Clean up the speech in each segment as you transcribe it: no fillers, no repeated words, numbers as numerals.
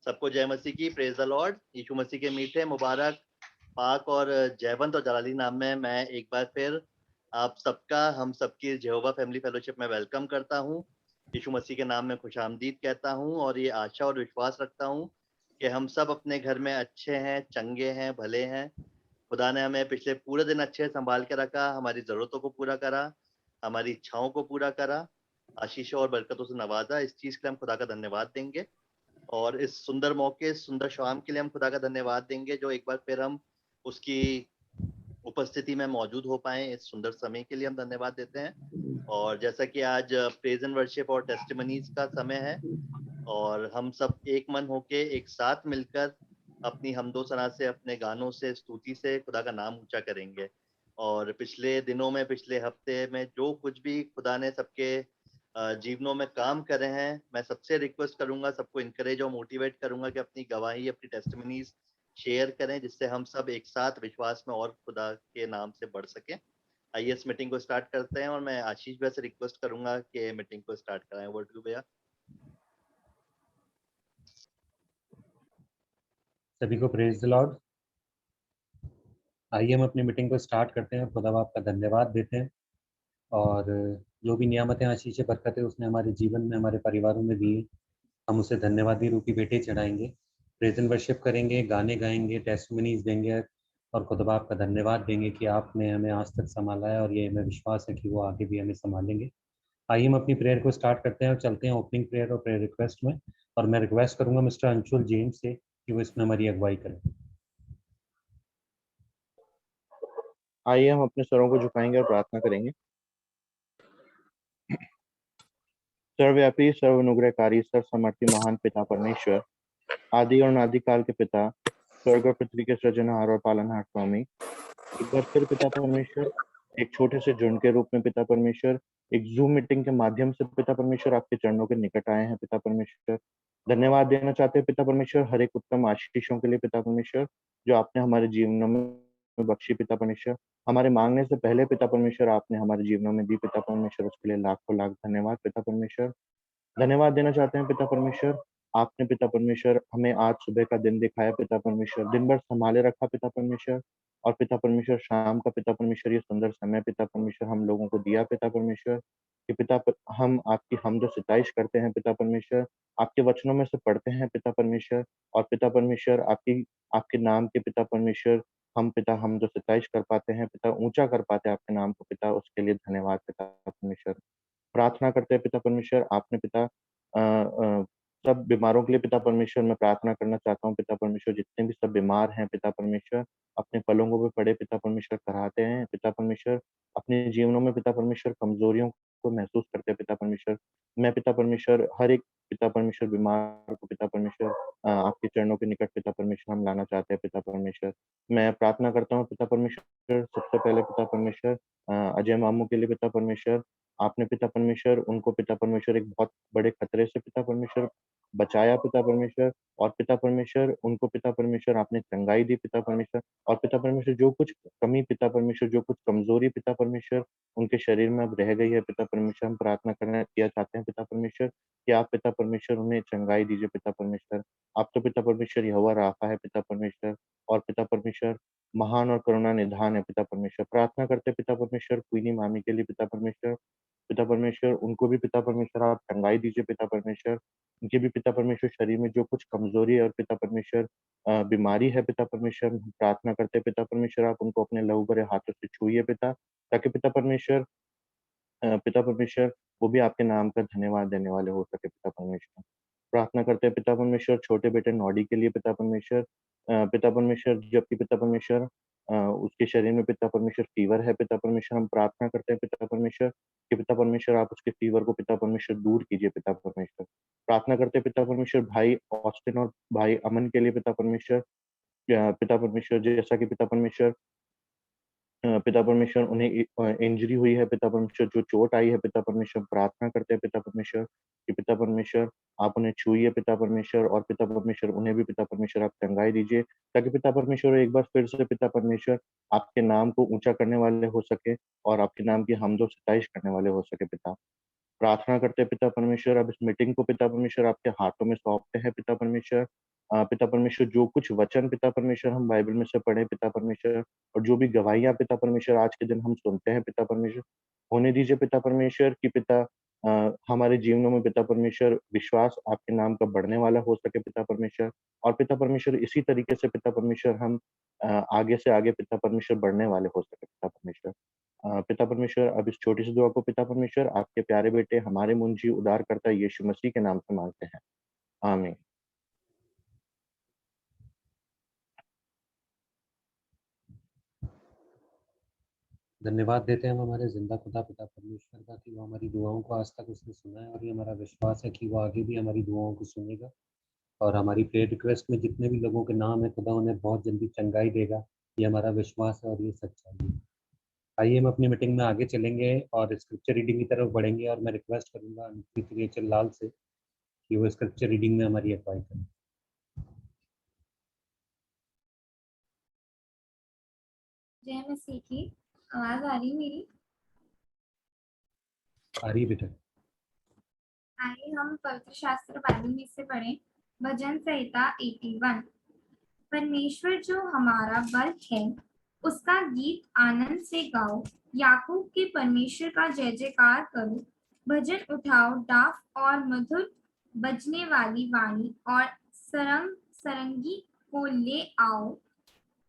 सबको जय मसीह की, प्रेज द लॉर्ड। यीशु मसीह के मीठे, मुबारक, पाक और जयवंत और जलाली नाम में मैं एक बार फिर आप सबका, हम सबकी जेहोवा फैमिली फेलोशिप में वेलकम करता हूँ। यीशु मसीह के नाम में खुशामदीद कहता हूँ और ये आशा और विश्वास रखता हूँ कि हम सब अपने घर में अच्छे हैं, चंगे हैं, भले हैं। खुदा ने हमें पिछले पूरे दिन अच्छे से संभाल के रखा, हमारी ज़रूरतों को पूरा करा, हमारी इच्छाओं को पूरा करा, आशीषों और बरकतों से नवाजा। इस चीज़ के लिए हम खुदा का धन्यवाद देंगे और इस सुंदर मौके, सुंदर शाम के लिए हम खुदा का धन्यवाद देंगे जो एक बार फिर हम उसकी उपस्थिति में मौजूद हो पाए। इस सुंदर समय के लिए हम धन्यवाद देते हैं। और जैसा कि आज प्रेज एंड वर्शिप और टेस्टिमनीज का समय है और हम सब एक मन होके एक साथ मिलकर अपनी हमदो सना से, अपने गानों से, स्तुति से खुदा का नाम ऊंचा करेंगे। और पिछले दिनों में, पिछले हफ्ते में जो कुछ भी खुदा ने सबके जीवनों में काम करे हैं, मैं सबसे रिक्वेस्ट करूंगा, सबको इनकरेज और मोटिवेट करूंगा कि अपनी गवाही, अपनी टेस्टिमनीज शेयर करें, जिससे हम सब एक साथ विश्वास में और खुदा के नाम से बढ़ सकें। आइए इस मीटिंग को स्टार्ट करते हैं और मैं आशीष भैया से रिक्वेस्ट करूंगा कि मीटिंग को स्टार्ट कराएं। ओवर टू भैया। सभी को प्रेज द लॉर्ड। आइए हम अपनी मीटिंग को स्टार्ट करते हैं। खुदा बाप का धन्यवाद देते हैं और जो भी नियामतें, आशीषें, बरकतें उसने हमारे जीवन में, हमारे परिवारों में दी, हम उसे धन्यवादी रूपी बेटे चढ़ाएंगे, प्रेज एंड वर्शिप करेंगे, गाने गाएंगे, टेस्टिमनीज देंगे और खुदा बाप का धन्यवाद देंगे कि आपने हमें आज तक संभाला है और ये हमें विश्वास है कि वो आगे भी हमें संभालेंगे। आइए हम अपनी प्रेयर को स्टार्ट करते हैं और चलते हैं ओपनिंग प्रेयर और प्रेयर रिक्वेस्ट में। और मैं रिक्वेस्ट करूंगा मिस्टर अंशुल जेम्स से कि वो इसमें हमारी अगुवाई करें। आइए हम अपने स्वरों को झुकाएंगे और प्रार्थना करेंगे। सर्वव्यापी, सर्वानुग्रहकारी, सर्वसमर्थी, महान पिता परमेश्वर, आदि और अनादिकाल के पिता, स्वर्ग और पृथ्वी के सृजनहार और पालनहार स्वामी, एक बार फिर पिता परमेश्वर, एक छोटे से झुंड के रूप में पिता परमेश्वर, एक जूम मीटिंग के माध्यम से पिता परमेश्वर आपके चरणों के निकट आए हैं पिता परमेश्वर। धन्यवाद देना चाहते हैं पिता परमेश्वर हर एक उत्तम आशीषों के लिए पिता परमेश्वर, जो आपने हमारे जीवनों में बख्शी पिता परमेश्वर। हमारे मांगने से पहले पिता परमेश्वर आपने हमारे जीवनों में दी पिता परमेश्वर, उसके लिए लाखों लाख धन्यवाद पिता परमेश्वर। धन्यवाद देना चाहते हैं पिता परमेश्वर, आपने पिता परमेश्वर हमें आज सुबह का दिन दिखाया पिता परमेश्वर, दिन भर संभाले रखा पिता परमेश्वर। और पिता परमेश्वर शाम का पिता परमेश्वर ये सुंदर समय पिता परमेश्वर हम लोगों को दिया पिता परमेश्वर कि हम आपकी हमदो सिताइश करते हैं पिता परमेश्वर, आपके वचनों में से पढ़ते हैं पिता परमेश्वर। और पिता परमेश्वर आपकी आपके नाम के पिता परमेश्वर हम पिता हमदो सिताइश कर पाते हैं पिता, ऊंचा कर पाते हैं आपके नाम को पिता, उसके लिए धन्यवाद पिता परमेश्वर। प्रार्थना करते हैं पिता परमेश्वर, आपने पिता सब बीमारों के लिए पिता परमेश्वर मैं प्रार्थना करना चाहता हूँ पिता परमेश्वर, जितने भी सब बीमार हैं पिता परमेश्वर, अपने पलंगों पे पड़े पिता परमेश्वर कराते हैं पिता परमेश्वर, अपने जीवनों में पिता परमेश्वर कमजोरियों को महसूस करते हैं पिता परमेश्वर। मैं पिता परमेश्वर हर एक पिता परमेश्वर बीमार को पिता परमेश्वर आपके चरणों के निकट पिता परमेश्वर हम लाना चाहते हैं पिता परमेश्वर। मैं प्रार्थना करता हूँ पिता परमेश्वर, सबसे पहले पिता परमेश्वर अजय मामू के लिए पिता परमेश्वर, आपने पिता परमेश्वर उनको पिता परमेश्वर एक बहुत बड़े खतरे से पिता परमेश्वर बचाया पिता परमेश्वर। और पिता परमेश्वर उनको पिता परमेश्वर आपने चंगाई दी पिता परमेश्वर। और पिता परमेश्वर जो कुछ कमी पिता परमेश्वर, जो कुछ कमजोरी पिता परमेश्वर उनके शरीर में अब रह गई है पिता परमेश्वर, हम प्रार्थना करना किया चाहते हैं पिता परमेश्वर कि आप पिता परमेश्वर उन्हें चंगाई दीजिए पिता परमेश्वर। आप तो पिता परमेश्वर यहोवा राफा है पिता परमेश्वर, और पिता परमेश्वर महान और करुणा निधान है पिता परमेश्वर। प्रार्थना करते पिता परमेश्वर क्वीनी मामी के लिए पिता परमेश्वर, पिता परमेश्वर उनको भी पिता परमेश्वर आप चंगाई दीजिए पिता परमेश्वर। उनके भी पिता परमेश्वर शरीर में जो कुछ कमजोरी है और पिता परमेश्वर बीमारी है पिता परमेश्वर, हम प्रार्थना करते हैं पिता परमेश्वर आप उनको अपने लहू भरे हाथों से छूइए पिता, ताकि पिता परमेश्वर वो भी आपके नाम का धन्यवाद देने वाले हो सके पिता परमेश्वर। प्रार्थना करते हैं पिता परमेश्वर छोटे बेटे नॉडी के लिए पिता परमेश्वर, पिता परमेश्वर जबकि पिता परमेश्वर उसके शरीर में पिता परमेश्वर फीवर है पिता परमेश्वर, हम प्रार्थना करते हैं पिता परमेश्वर कि पिता परमेश्वर आप उसके फीवर को पिता परमेश्वर दूर कीजिए पिता परमेश्वर। प्रार्थना करते हैं पिता परमेश्वर भाई ऑस्टिन और भाई अमन के लिए पिता परमेश्वर, पिता परमेश्वर जैसा कि पिता परमेश्वर पिता परमेश्वर उन्हें इंजरी हुई है पिता परमेश्वर, जो चोट आई है पिता परमेश्वर, प्रार्थना करते हैं पिता परमेश्वर कि पिता परमेश्वर आप उन्हें छूइए पिता परमेश्वर, और पिता परमेश्वर उन्हें भी पिता परमेश्वर आप चंगाई दीजिए, ताकि पिता परमेश्वर एक बार फिर से पिता परमेश्वर आपके नाम को ऊंचा करने वाले हो सके और आपके नाम की हमदो सताइश करने वाले हो सके पिता। प्रार्थना करते हैं पिता परमेश्वर अब इस मीटिंग को पिता परमेश्वर आपके हाथों में सौंपते हैं पिता परमेश्वर, पिता परमेश्वर जो कुछ वचन पिता परमेश्वर हम बाइबल में से पढ़े पिता परमेश्वर, और जो भी गवाहियाँ पिता परमेश्वर आज के दिन हम सुनते हैं पिता परमेश्वर, होने दीजिए पिता परमेश्वर कि पिता हमारे जीवनों में पिता परमेश्वर विश्वास आपके नाम का बढ़ने वाला हो सके पिता परमेश्वर। और पिता परमेश्वर इसी तरीके से पिता परमेश्वर हम आगे से आगे पिता परमेश्वर बढ़ने वाले हो सके पिता परमेश्वर। पिता परमेश्वर अब इस छोटी सी दुआ को पिता परमेश्वर आपके प्यारे बेटे हमारे मुंशी उद्धारकर्ता यीशु मसीह के नाम से मांगते हैं, आमीन। धन्यवाद देते हैं हम हमारे जिंदा खुदा पिता परमेश्वर का कि वो हमारी दुआओं को आज तक उसने सुना है, और ये हमारा विश्वास है कि वो आगे भी हमारी दुआओं को सुनेगा, और हमारी प्रेयर रिक्वेस्ट में जितने भी लोगों के नाम है खुदा उन्हें बहुत जल्दी चंगाई देगा। ये हमारा विश्वास है और ये सच्चाई है। आइए हम अपनी मीटिंग में आगे चलेंगे और स्क्रिप्चर रीडिंग की तरफ बढ़ेंगे, और मैं रिक्वेस्ट करूंगा अनुप्रीत रेचल लाल से कि वो स्क्रिप्चर रीडिंग में हमारी अगुवाई करें। जय मसीह की। आवाज आ रही मेरी? आ रही बेटा। आइए हम पवित्र शास्त्र बाइबल में से पढ़ें भजन संहिता 81। परमेश्वर जो हमारा बल है उसका गीत आनंद से गाओ, याकूब के परमेश्वर का जय जयकार करो। भजन उठाओ, डाफ और मधुर बजने वाली वाणी और सरंगी को ले आओ।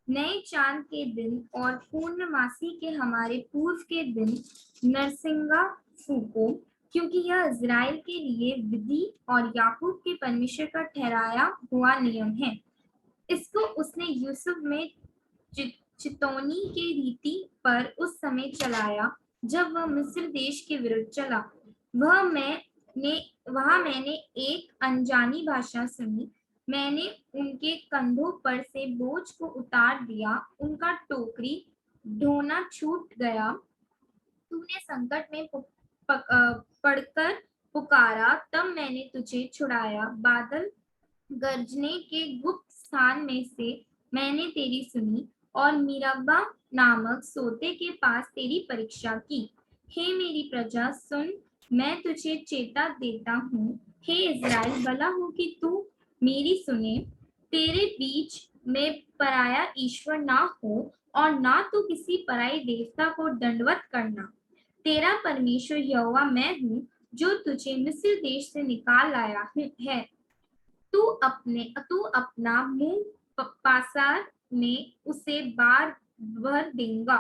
नए चांद के दिन और पूर्णमासी के हमारे पूर्व के दिन नरसिंगा फूको, क्योंकि यह इज़राइल के लिए विधि और याकूब के परमेश्वर का ठहराया हुआ नियम है। इसको उसने यूसुफ में चितौनी के रीति पर उस समय चलाया जब वह मिस्र देश के विरुद्ध चला। वहां मैंने एक अनजानी भाषा सुनी। मैंने उनके कंधों पर से बोझ को उतार दिया, उनका टोकरी ढोना छूट गया। तूने संकट में पड़कर पुकारा, तब मैंने तुझे छुड़ाया। बादल गरजने के गुप्त स्थान में से मैंने तेरी सुनी और मीराबा नामक सोते के पास तेरी परीक्षा की। हे मेरी प्रजा सुन, मैं तुझे चेता देता हूँ। हे इज़राइल, भला हो कि तू मेरी सुने। तेरे बीच में पराया ईश्वर ना हो और ना तो किसी पराई देवता को दंडवत करना। तेरा परमेश्वर यहोवा मैं हूँ जो तुझे मिस्र देश से निकाल लाया है। तू अपना मुंह पासार में उसे बार भर देगा,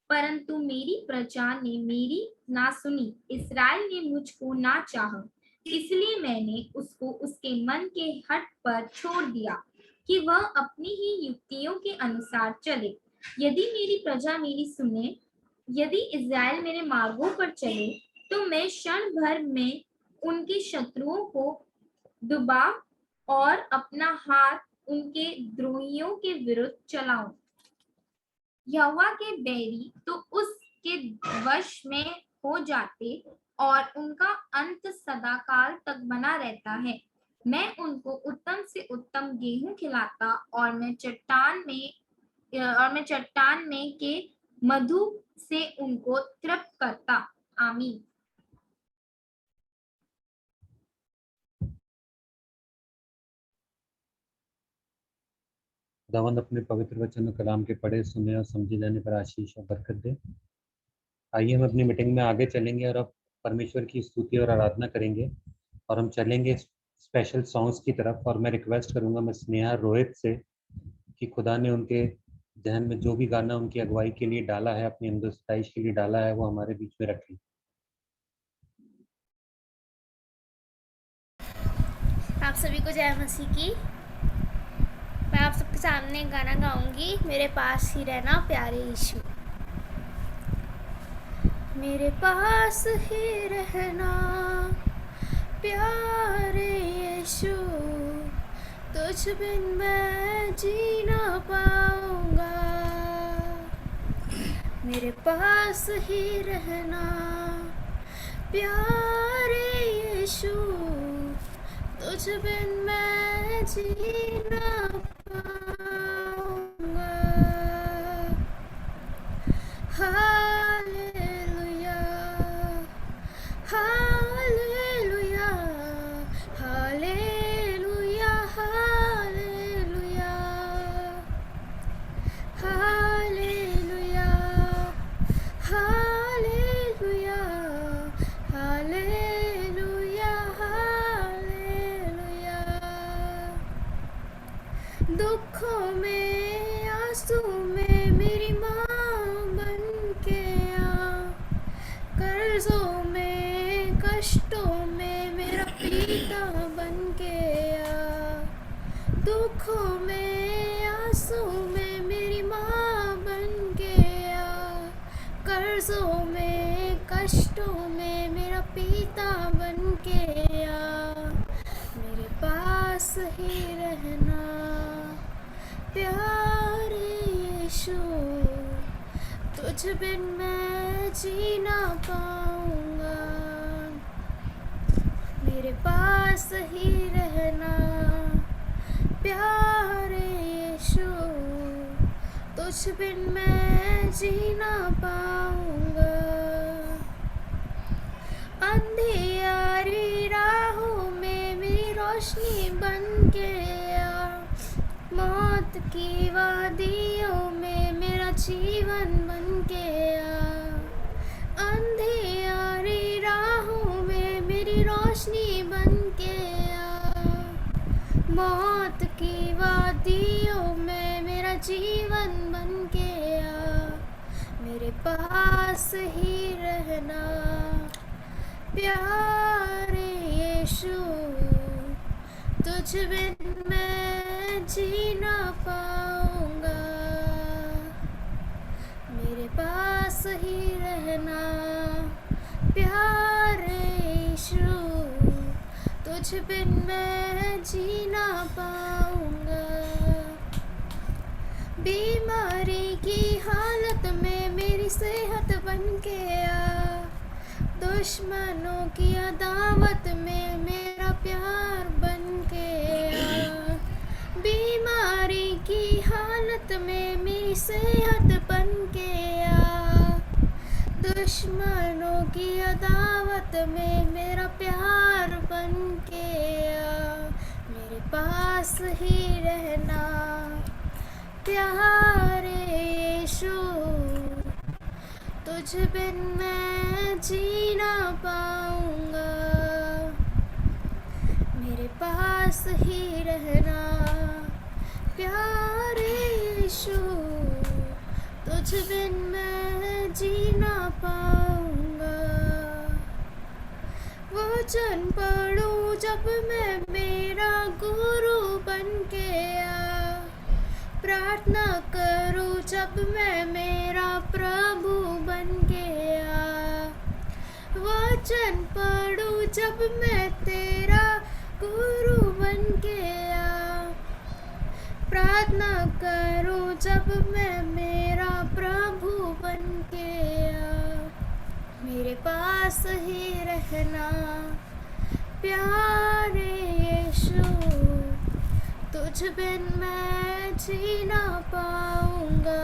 परंतु मेरी प्रजा ने मेरी ना सुनी, इस्राएल ने मुझको ना चाहा। इसलिए मैंने उसको उसके मन के हट पर छोड़ दिया कि वह अपनी ही युक्तियों के अनुसार चले। यदि मेरी प्रजा मेरी सुने, यदि इस्राएल मेरे मार्गों पर चले, तो मैं क्षण भर में उनके शत्रुओं को दुबा और अपना हाथ उनके द्रोहियों के विरुद्ध चलाऊं। यहोवा के बैरी तो उसके वश में हो जाते और उनका अंत सदाकाल तक बना रहता है। मैं उनको उत्तम से उत्तम गेहूं खिलाता और मैं चट्टान में के मधु से उनको तृप्त करता। आमीन। खुदावंद अपने पवित्र वचन और कलाम के पढ़े सुने और समझे जाने पर आशीष और बरकत दे। आइए हम अपनी मीटिंग में आगे चलेंगे और अब परमेश्वर की स्तुति और आराधना करेंगे, और हम चलेंगे स्पेशल सॉन्ग्स की तरफ। और मैं रिक्वेस्ट करूंगा मैं स्नेहा रोहित से कि खुदा ने उनके जहन में जो भी गाना उनकी अगुवाई के लिए डाला है, अपनी अंदर सताइश के लिए डाला है, वो हमारे बीच में रखें। आप सभी को जय मसीह की। मैं आप सबके सामने गाना गाऊंगी, मेरे पास ही रहना प्यारे यीशु। मेरे पास ही रहना प्यारे यीशु, तुझ बिन मैं जी ना पाऊंगा। मेरे पास ही रहना प्यारे यीशु, तुझ बिन मैं जी ना पाऊंगा। हालेलुया हालेलुया हालेलुया हालेलुया पिता बनके आ, दुखों में आंसू में मेरी माँ बनके आ, कर्जों में कष्टों में मेरा पिता बनके आ, मेरे पास ही रहना प्यारे यीशु, तुझ बिन मैं जी ना पाऊंगा, मेरे पास ही रहना प्यारे यीशु, तुझ बिन मैं जी ना पाऊंगा। अंधियारी राहों में मेरी रोशनी बनके आ, मौत की वादियों में मेरा जीवन बनके आ, अंधियारी राहों में मेरी रोशनी बनके आ, मौत की वादियों में मेरा जीवन बनके आ, मेरे पास ही रहना प्यारे यीशु, तुझ बिन मैं जी ना पाऊंगा, मेरे पास ही रहना प्यारे यीशु, तुझ बिन मैं जी ना पाऊंगा। बीमारी की हालत में मेरी सेहत बनके आ, दुश्मनों की अदावत में मेरा प्यार बनके आ, बीमारी की हालत में मेरी सेहत बनके आ, दुश्मनों की अदावत में मेरा प्यार बनके आ, मेरे पास ही रहना प्यारे यीशु, तुझ बिन मैं जी ना पाऊंगा, मेरे पास ही रहना प्यारे यीशु, तुझ बिन मैं जी ना पाऊंगा। वचन पढ़ूं जब मैं मेरा गुरु बनके आ, प्रार्थना करूं जब मैं मेरा प्रभु बनके आ, वचन पढ़ूं जब मैं तेरा गुरु बनके आ, प्रार्थना करूं जब मैं मेरा प्रभु बनके आ, मेरे पास ही रहना प्यारे यीशु, तुझ बिन मैं जी ना पाऊंगा,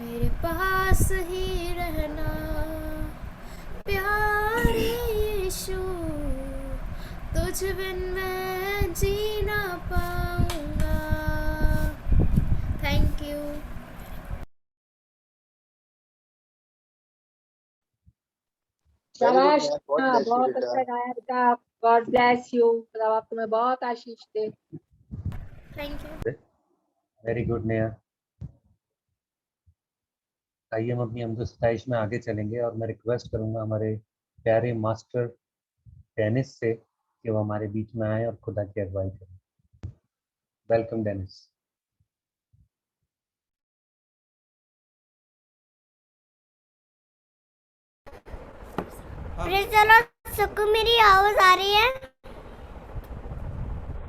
मेरे पास ही रहना प्यारे यीशु, तुझ बिन मैं जी ना पाऊंगा। Thank you. शाबाश, गॉड हाँ ब्लेस यू बहुत बेटा। अच्छा गाया बेटा, गॉड ब्लेस यू, खुदा तुम्हें बहुत आशीष दे। Thank you. Very good Neha. आइए हम अपनी अमदो 27 में आगे चलेंगे और मैं रिक्वेस्ट करूंगा हमारे प्यारे मास्टर डेनिस से कि वो हमारे बीच में आए और खुदा की अगुवाई करें। Welcome Dennis. सबको मेरी आवाज आ रही है?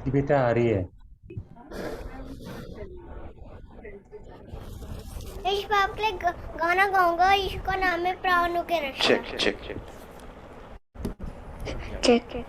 जी बेटा आ रही है। यीशु बाप के लिए गाना गाऊंगा। यीशु का नाम है प्राणों के रक्षा। Check check check check.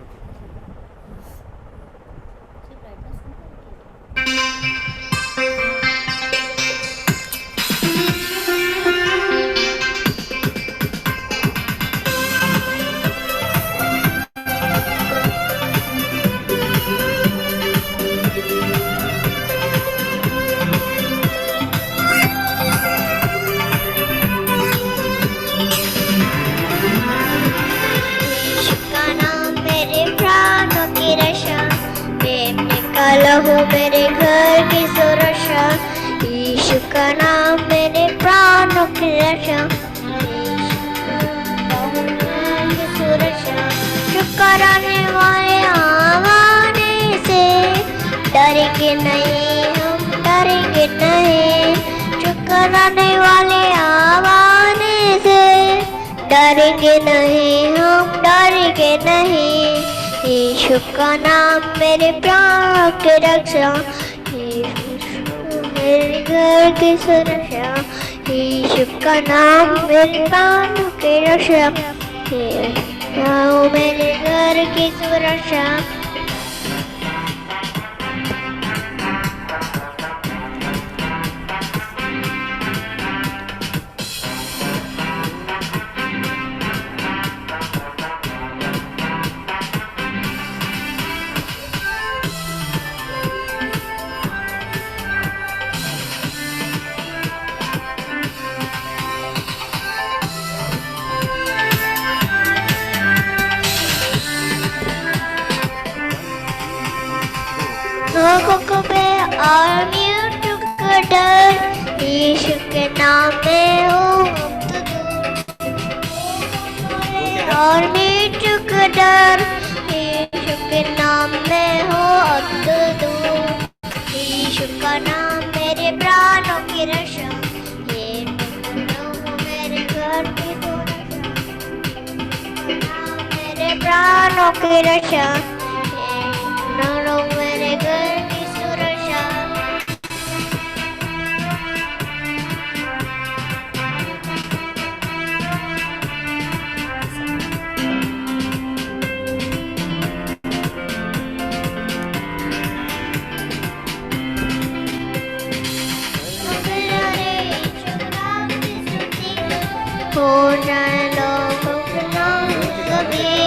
हो मेरे घर की सुरक्षा, यीशु का नाम मेरे प्राणों की रक्षा, यीशु का नाम की सुरक्षा। नहीं, हम डरेंगे नहीं, चुकराने वाले आवाने से डरेंगे नहीं, हम डरेंगे नहीं। यीशु का नाम मेरे प्राण की रक्षा, यीशु मेरे घर की सुरक्षा, यीशु का नाम मेरे प्राण की रक्षा, मेरे घर की सुरक्षा। लोगों पे और म्यूट कर यीशु के नाम में हो और म्यूट कर यीशु के नाम में हो अब तो दूर। यीशु का नाम मेरे प्राणों की रक्षा, ये मेरे घर की सुरक्षा, मेरे प्राणों की रक्षा, मेरे घर की सुरक्षा। हो जाए लोगों के नाम सभी,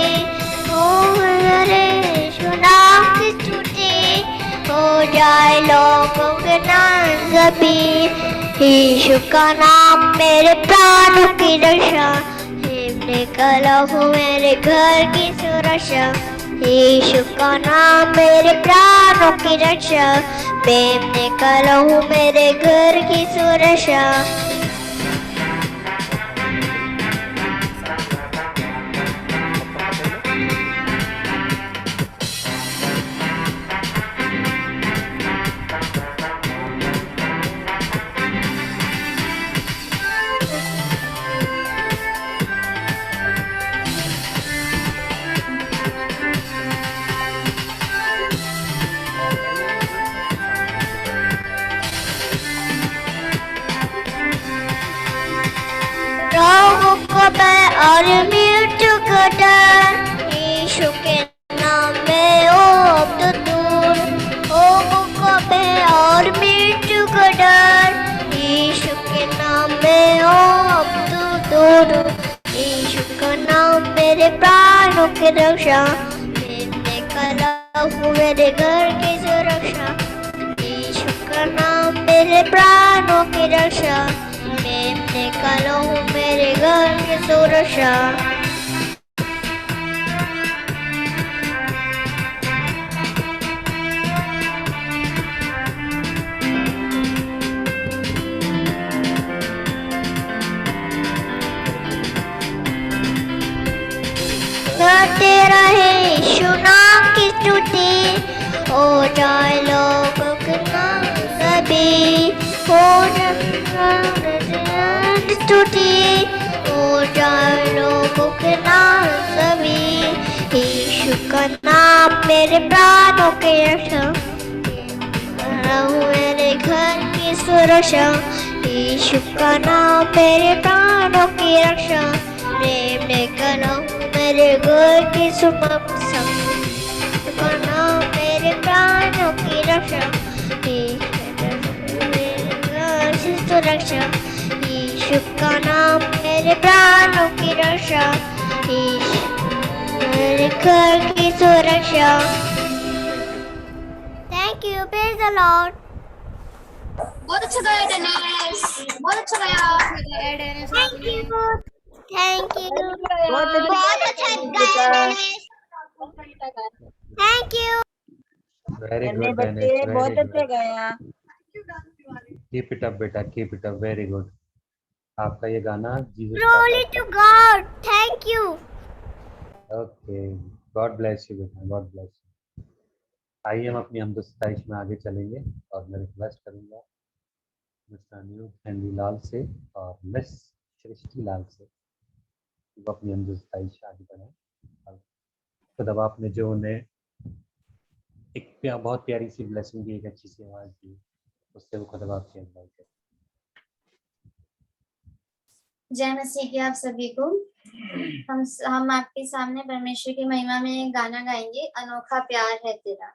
हो जाए लोगों के नाम सभी। यीशु का नाम मेरे प्राणों की रक्षा, निकलो हो मेरे घर की सुरक्षा। यीशु का नाम मेरे प्राणों की रक्षा, मैं निकलो हो मेरे घर की सुरक्षा। रोगों को मैं और मृत्यु को डर, यीशु के नाम में हो अब तो दूर। रोगों को मैं और मृत्यु को डर, यीशु के नाम में हो अब तो दूर। यीशु का नाम मेरे प्राणों की रक्षा, मैं कला हूँ मेरे घर की सुरक्षा। यीशु का नाम मेरे प्राणों की रक्षा, मैं निकालो हूँ मेरे घर की सुरक्षा। गाते रहे यीशु नाम की स्तुति, हो जाए लोगों के नाम सभी, हो स्तुति, हो जाए लोगों के नाम सभी। यीशु का नाम मेरे प्राणों की रक्षा, मेरे घर की सुरक्षा। यीशु का नाम मेरे प्राणों की रक्षा, प्रेम निकलो मेरे घर की सुरक्षा। का नाम मेरे प्राणों की रक्षा, मेरे घर की सुरक्षा। यीशु का नाम मेरे प्राणों की रक्षा, मेरे घर की सुरक्षा। Thank you, praise the Lord. बहुत अच्छा गाया डेनिस, बहुत अच्छा गाया। थैंक यू, थैंक यू, बहुत अच्छा गाया डेनिस। Thank you. वेरी अन्य गुड बच्चे डेनिस, बहुत वेरी अच्छा गुड। गाया। कीप इट अप बेटा, keep it up, very good. आपका ये गाना Jesus Glory to God. Thank you. Okay, God bless you बेटा, गॉड ब्लेस यू। आइए हम अपनी हमद सताइश में आगे चलेंगे और मैं रिक्वेस्ट करूँगा मिस्टर अनिरुद्ध हेनरी लाल से और मिस सृष्टि लाल से वो अपनी हमद सताइश आगे बढ़ाएं। खुदा आपने जो उन्हें एक बहुत प्यारी सी ब्लेसिंग दी, एक अच्छी सी आवाज़ दी, उससे वो खुदा आपकी अगुवाई करें। जय मसीह की आप सभी को। हम आपके सामने परमेश्वर की महिमा में एक गाना गाएंगे, अनोखा प्यार है तेरा।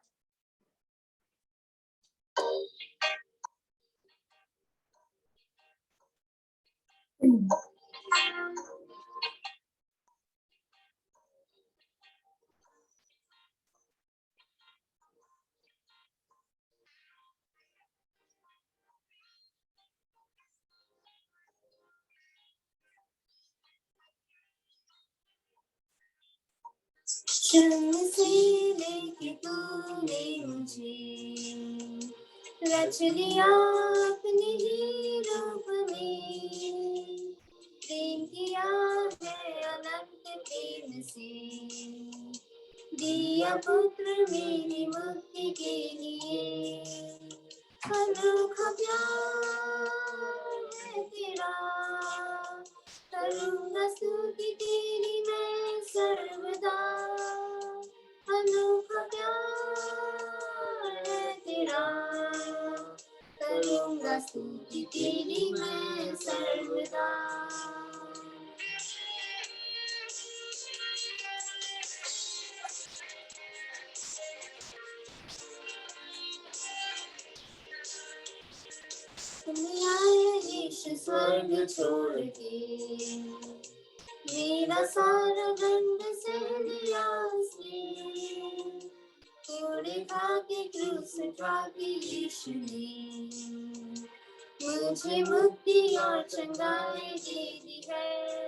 शुरू से लेके तूने मुझे रच लिया अपने ही रूप में, प्रेम किया है अनंत प्रेम से, दिया पुत्र मेरी मुक्ति के लिए। अनोखा प्यार है तेरा, करूँगा स्तुति तेरी मैं सर्वदा। अनोखा प्यार है तेरा, करूँगा स्तुति तेरी मैं सर्वदा। तुम आए यीशु स्वर्ग छोड़ के, मेरा सारा दंड सह लिया उसने, तोड़े खा के क्रूस उठा के यीशु ने मुझे मुक्ति और चंगाई दे दी है।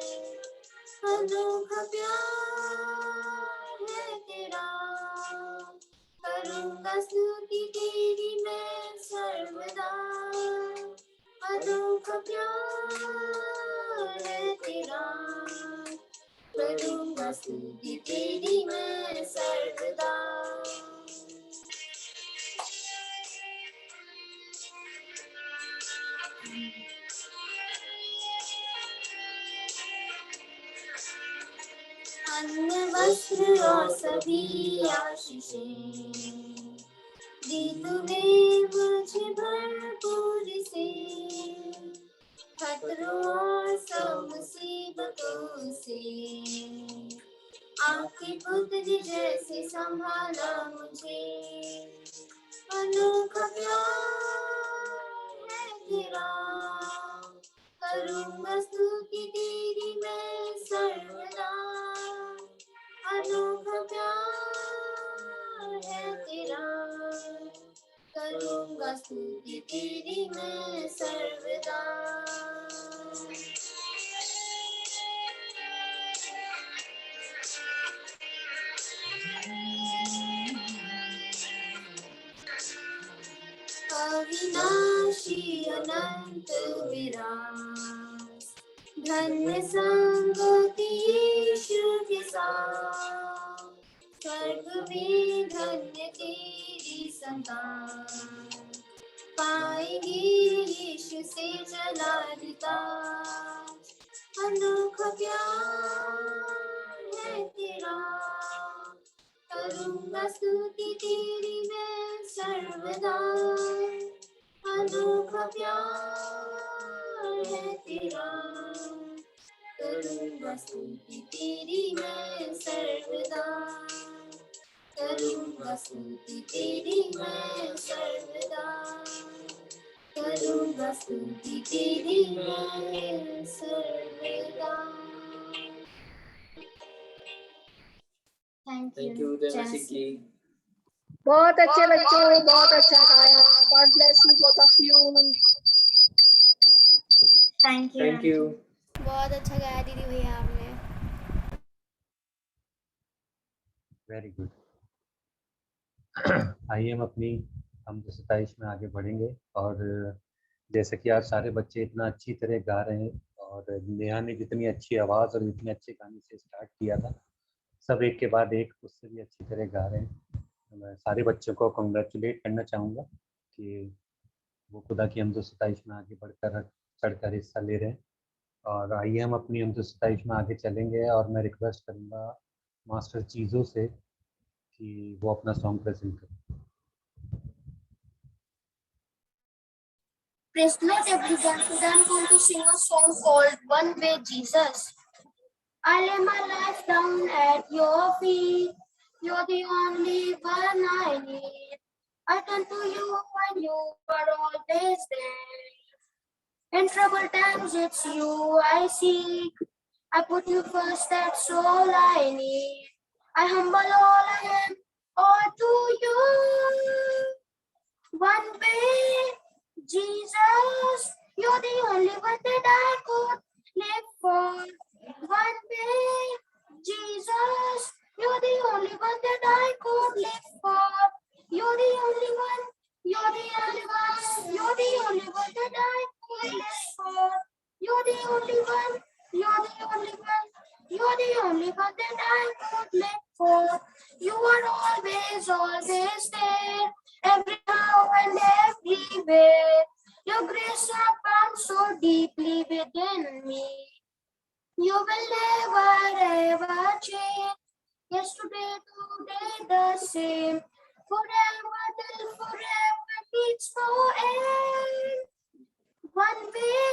अनोखा प्यार है तेरा, करूँगा स्तुति तेरी मैं सर्वदा। अनोखा प्यार है तेरा, करूँगा स्तुति तेरी मैं सर्वदा। अन्न वस्त्र और सभी आशीषें दी तूने मुझे भरपूर से, खतरों और सब मुसीबतों से आपके पुत्र जैसे संभाला मुझे। अनोखा प्यार है तेरा, करूँगा स्तुति तेरी मैं सर्वदा। अनोखा प्यार है तेरा, करूँगा स्तुति तेरी मैं सर्वदा। अविनाशी अनंत विराज, धन्य संगति यीशु के साथ, स्वर्ग में धन्य तेरी संतान, पाएंगे यीशु से जलालता। अनोखा प्यार है तेरा, करूँगा स्तुति तेरी मैं सर्वदा। अनोखा प्यार है तेरा, करूँगा स्तुति तेरी मैं सर्वदा। करूँगा स्तुति तेरी मैं सर्वदा, करूँगा स्तुति तेरी मैं सर्वदा। थैंक यू जैसी। बहुत अच्छे बच्चों, बहुत अच्छा गाया। God bless you both of you. Thank you. बहुत अच्छा गाया दीदी भैया आपने। Very good. आइए हम अपनी हमद सताइश में आगे बढ़ेंगे और जैसे कि आज सारे बच्चे इतना अच्छी तरह गा रहे हैं और नेहा ने जितनी अच्छी आवाज़ और इतने अच्छे गाने से स्टार्ट किया था, सब एक के बाद एक उससे भी अच्छी तरह गा रहे हैं। मैं सारे बच्चों को कंग्रेचुलेट करना चाहूँगा कि वो खुदा की हमदो सताइश में आगे बढ़कर चढ़कर हिस्सा ले रहे हैं। और आइए हम अपनी हमदो सताइश में आगे चलेंगे और मैं रिक्वेस्ट करूँगा मास्टर चीज़ों से कि वो अपना सॉन्ग प्रेजेंट करें। Praise the Lord, everyone. Today I'm going to sing a song called One Way Jesus. I lay my life down at your feet. You're the only one I need. I turn to you when you are always there. In troubled times, it's you I seek. I put you first, that's all I need. I humble all I am, all to you. One way, Jesus, you're the only one that I could live for. One way, Jesus, you're the only one that I could live for. You're the only one, you're the only one, you're the only one that I could live for. You're the only one, you're the only one, you're the only one that I could live for. You are always, always there, every now and everywhere. Your grace abounds so deeply within me. You will never ever change. Yesterday, today, the same. Forever till forever needs no end. One way,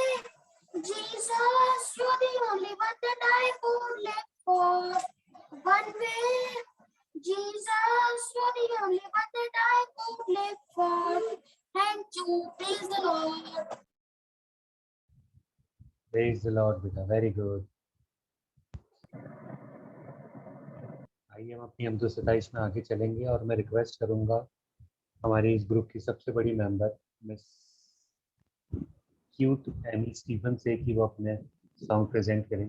Jesus, you're the only one that I could live for. One way, Jesus, you're the only one that I could live for. Thank you. Praise the Lord. Praise the Lord बेटा, very good. आइए हम अपनी हमदो सताइश में आगे चलेंगे और मैं रिक्वेस्ट करूंगा हमारे इस ग्रुप की सबसे बड़ी member miss cute Amy Stephen से कि वो अपने सॉन्ग प्रेजेंट करें।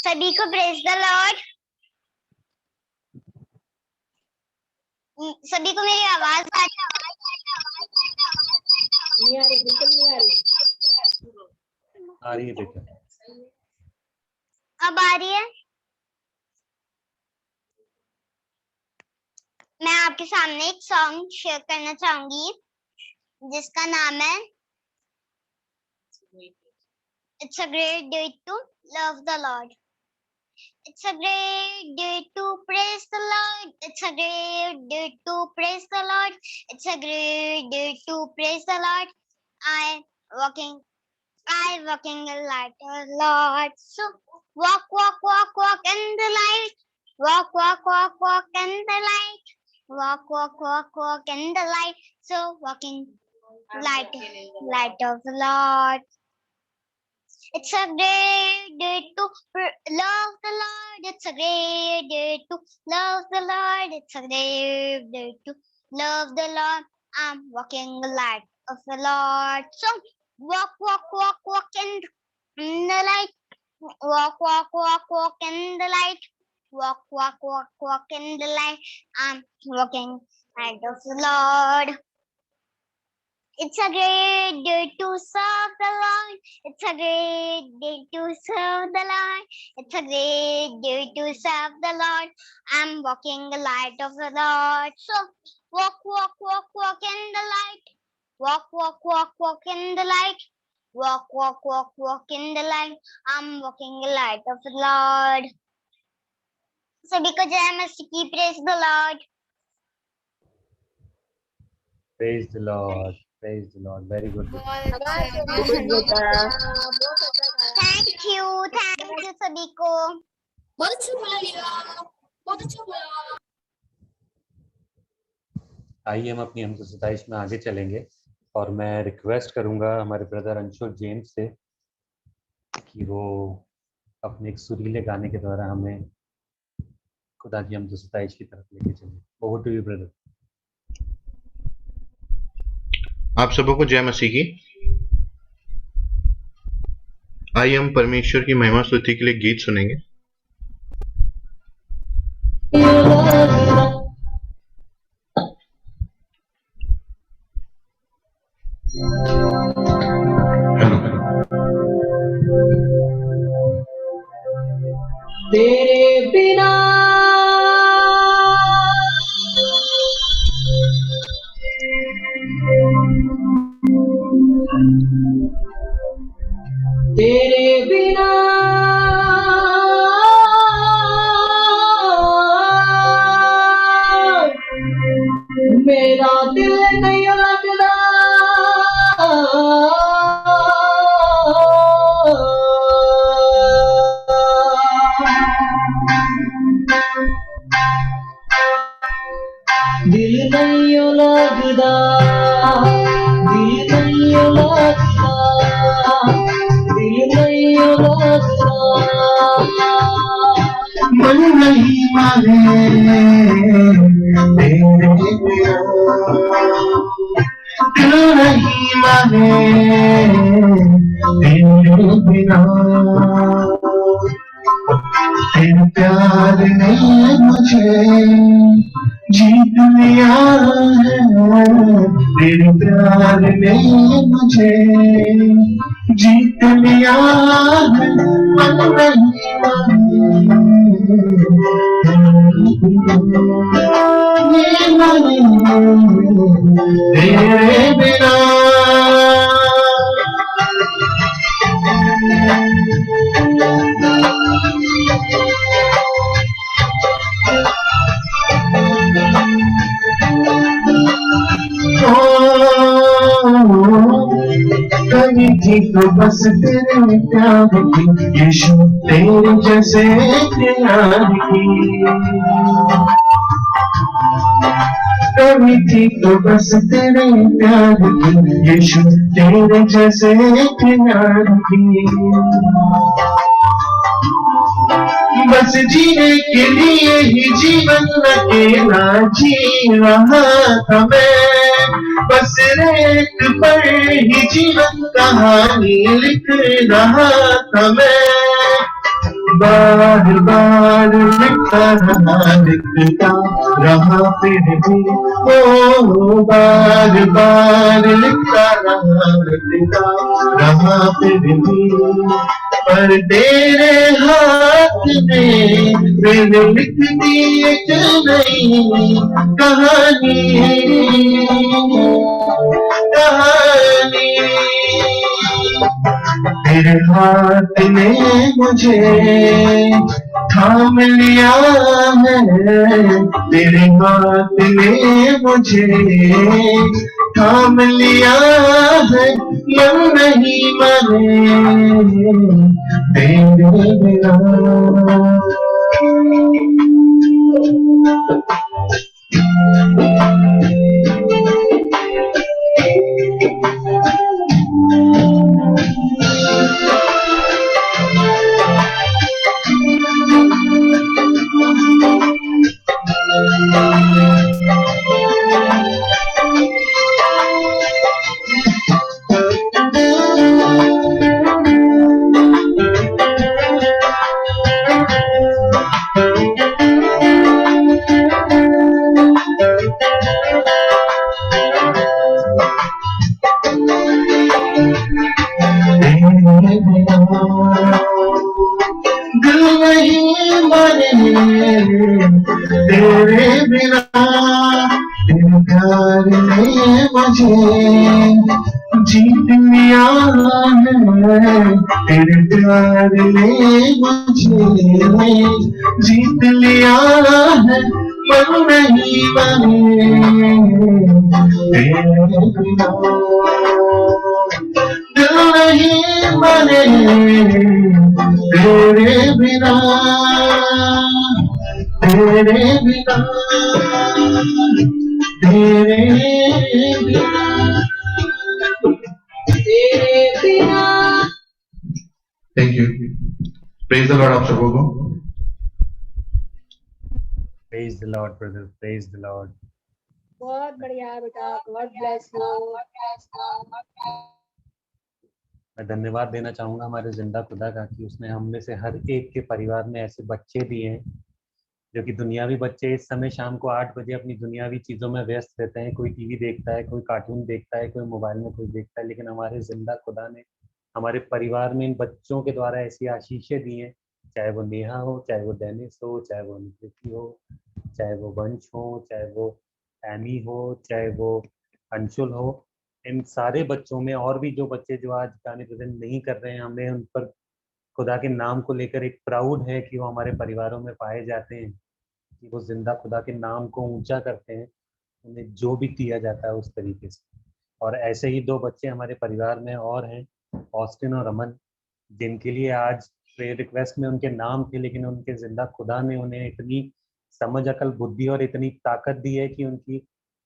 सभी को प्रेज द लॉर्ड। सभी को मेरी आवाज नहीं आ रही, बिल्कुल नहीं आ रही। आ रही है बेटा? अब आ रही है? मैं आपके सामने एक सॉन्ग शेयर करना चाहूंगी जिसका नाम है It's a great day to love the Lord. It's a great day to praise the Lord. It's a great day to praise the Lord. It's a great day to praise the Lord. I walking in light, oh Lord. So walk, walk, walk, walk in the light. Walk, walk, walk, walk in the light. Walk, walk, walk, walk in the light. So walking light of the Lord. It's a great day to love the Lord. It's a great day to love the Lord. It's a great day to love the Lord. I'm walking the light of the Lord. So walk, walk, walk, walk in the light. Walk, walk, walk, walk in the light. Walk, walk, walk, walk in the light. I'm walking light of the Lord. It's a great day to serve the Lord. It's a great day to serve the Lord. It's a great day to serve the Lord. I'm walking the light of the Lord. So walk, walk, walk, walk in the light. Walk, walk, walk, walk in the light. Walk, walk, walk, walk in the light. I'm walking the light of the Lord. सभी को जय मसीह की। Praise the lord. Praise the lord, praise the Lord, very good. Thank you सभी को। बहुत अच्छा बोला लिया, बहुत अच्छा बोला। आइए हम अपनी हमदो सताइश में आगे चलेंगे और मैं रिक्वेस्ट करूंगा हमारे ब्रदर अंशु जेम्स से कि वो अपने एक सुरीले गाने के द्वारा हमें खुदा की हमदो सताइश की तरफ लेके चले। Over to you brother. आप सबको जय मसीह की। आइए हम परमेश्वर की महिमा स्तुति के लिए गीत सुनेंगे। तेरे बिना तेरे बिना मेरा दिल नहीं लगता दिल नहीं लगदा दिल नहीं लगदा दिल नहीं लगदा मन नहीं माने तेरे बिना दिल नहीं माने तेरे बिना तेरे प्यार ने मुझे जीत लिया है तेरे प्यार ने मुझे जीत लिया है मन नहीं माने तेरे बिना कभी थी तो बस तेरे प्यार की यीशु तेरे जैसे प्यार की कभी थी तो बस तेरे प्यार की यीशु तेरे जैसे प्यार की बस जीने के लिए ही जीवन अकेला जी रहा था मैं बस रेत पर ही जीवन कहानी लिख रहा था मैं बार बार लिखता रहा फिर भी ओ बार बार लिखता रहा फिर भी पर तेरे हाथ में मैंने लिख दी एक नई कहानी तेरे हाथ ने मुझे थाम लिया है तेरे हाथ ने मुझे थाम लिया है यम नहीं माने तेरे बिना दिल नहीं माने तेरे बिना तेरे प्यार ने मुझे जीत लिया है तेरे प्यार ने मुझे जीत लिया है मन नहीं माने तेरे बिना दिल नहीं माने तेरे बिना तेरे बिना तेरे बिना तेरे बिना Thank you. Praise the Lord, आप सबों को. Praise the Lord, brother. Praise the Lord. बहुत बढ़िया बेटा, गॉड ब्लेस यू। मैं धन्यवाद देना चाहूँगा हमारे जिंदा खुदा का कि उसने हम में से हर एक के परिवार में ऐसे बच्चे दिए हैं जो कि दुनियावी बच्चे इस समय शाम को 8 बजे अपनी दुनियावी चीज़ों में व्यस्त रहते हैं। कोई टीवी देखता है, कोई कार्टून देखता है, कोई मोबाइल में कोई देखता है, लेकिन हमारे जिंदा खुदा ने हमारे परिवार में इन बच्चों के द्वारा ऐसी आशीषें दी हैं चाहे वो नेहा हो, चाहे वो डेनिस हो, चाहे वो निकृति हो, चाहे वो वंश हो, चाहे वो एमी हो, चाहे वो अंशुल हो। इन सारे बच्चों में और भी जो बच्चे जो आज गाने प्रेजेंट नहीं कर रहे हैं, हमें उन पर खुदा के नाम को लेकर एक प्राउड है कि वो हमारे परिवारों में पाए जाते हैं, कि वो जिंदा खुदा के नाम को ऊंचा करते हैं, उन्हें जो भी दिया जाता है उस तरीके से। और ऐसे ही 2 बच्चे हमारे परिवार में और हैं, ऑस्टिन और अमन, जिनके लिए आज प्रेयर रिक्वेस्ट में उनके नाम थे, लेकिन उनके जिंदा खुदा ने उन्हें इतनी समझ, अकल, बुद्धि और इतनी ताकत दी है कि उनकी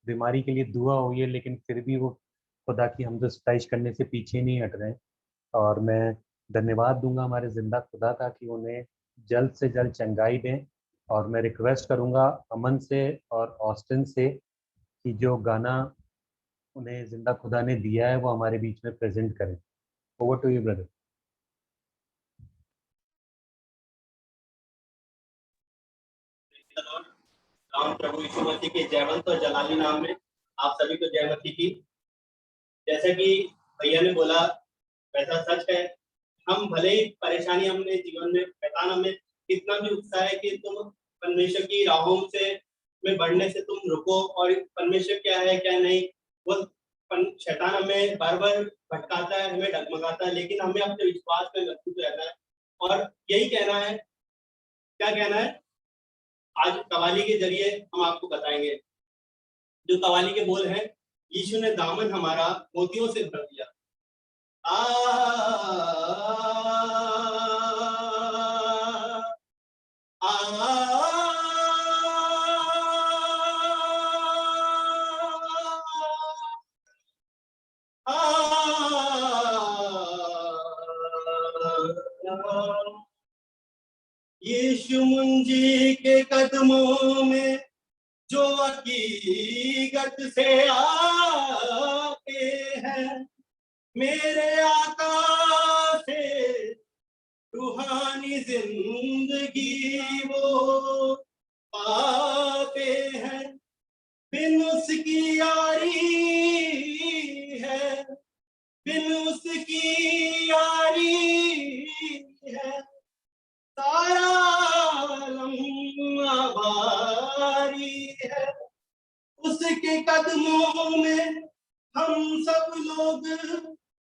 बीमारी के लिए दुआ हुई है, लेकिन फिर भी वो खुदा की हमद सताइश करने से पीछे नहीं हट रहे हैं। और मैं धन्यवाद दूंगा हमारे जिंदा खुदा का कि उन्हें जल्द से जल्द चंगाई दें। और मैं रिक्वेस्ट करूंगा अमन से और ऑस्टिन से कि जो गाना उन्हें जिंदा खुदा ने दिया है वो हमारे बीच में प्रेजेंट करें। Over to you brother. Ram प्रभु यीशु मसीह के जयवंत और जलाली नाम में आप सभी को जय मसीह की। जैसा कि भैया ने बोला वैसा सच है, हम भले ही परेशानी हमने जीवन में, शैतान हमें कितना भी उत्साह है कि तुम परमेश्वर की राहों से में बढ़ने से तुम रुको और परमेश्वर क्या है क्या नहीं, वो शैतान हमें बार बार भटकाता है, हमें डगमगाता है, लेकिन हमें अपने विश्वास में मजबूत रहना है और यही कहना है। क्या कहना है? आज कवाली के जरिए हम आपको बताएंगे। जो कवाली के बोल हैं, यीशु ने दामन हमारा मोतियों से भर दिया। यीशु मुंजी के कदमों में जो हकीकत से आते हैं, मेरे आका से रूहानी जिंदगी वो पाते हैं। बिन उसकी यारी है, बिन उसकी यारी है, सारा आलम आभारी है। उसके कदमों में हम सब लोग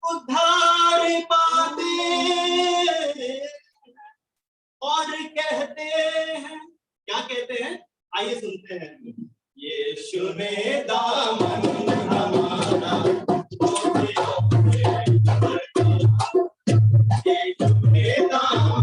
उद्धार पाते और कहते हैं, क्या कहते हैं? आइए सुनते हैं। यीशु ने दामन हमारा यीशु ने दामन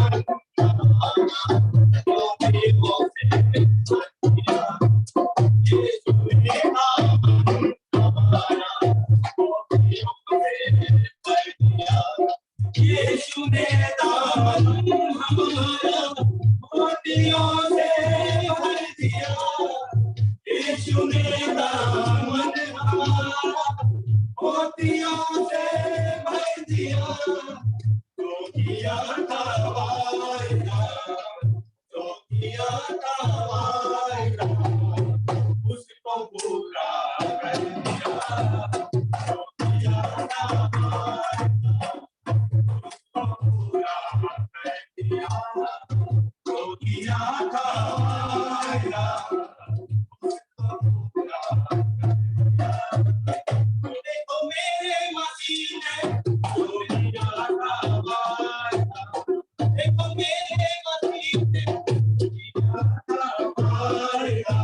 यीशु ने दामन हमारा मोतियों से भर दिया। यीशु ने दामन हमारा मोतियों से भर दिया। तो किया था वायदा, तो किया था वायदा, उसको पूरा कर दिया। तो किया था वायदा, उसको पूरा कर दिया। तो किया था वायदा, उसको पूरा कर दिया। देखो मेरे मसीह ने जो किया था वायदा, देखो मेरे मसीह ने किया था वायदा,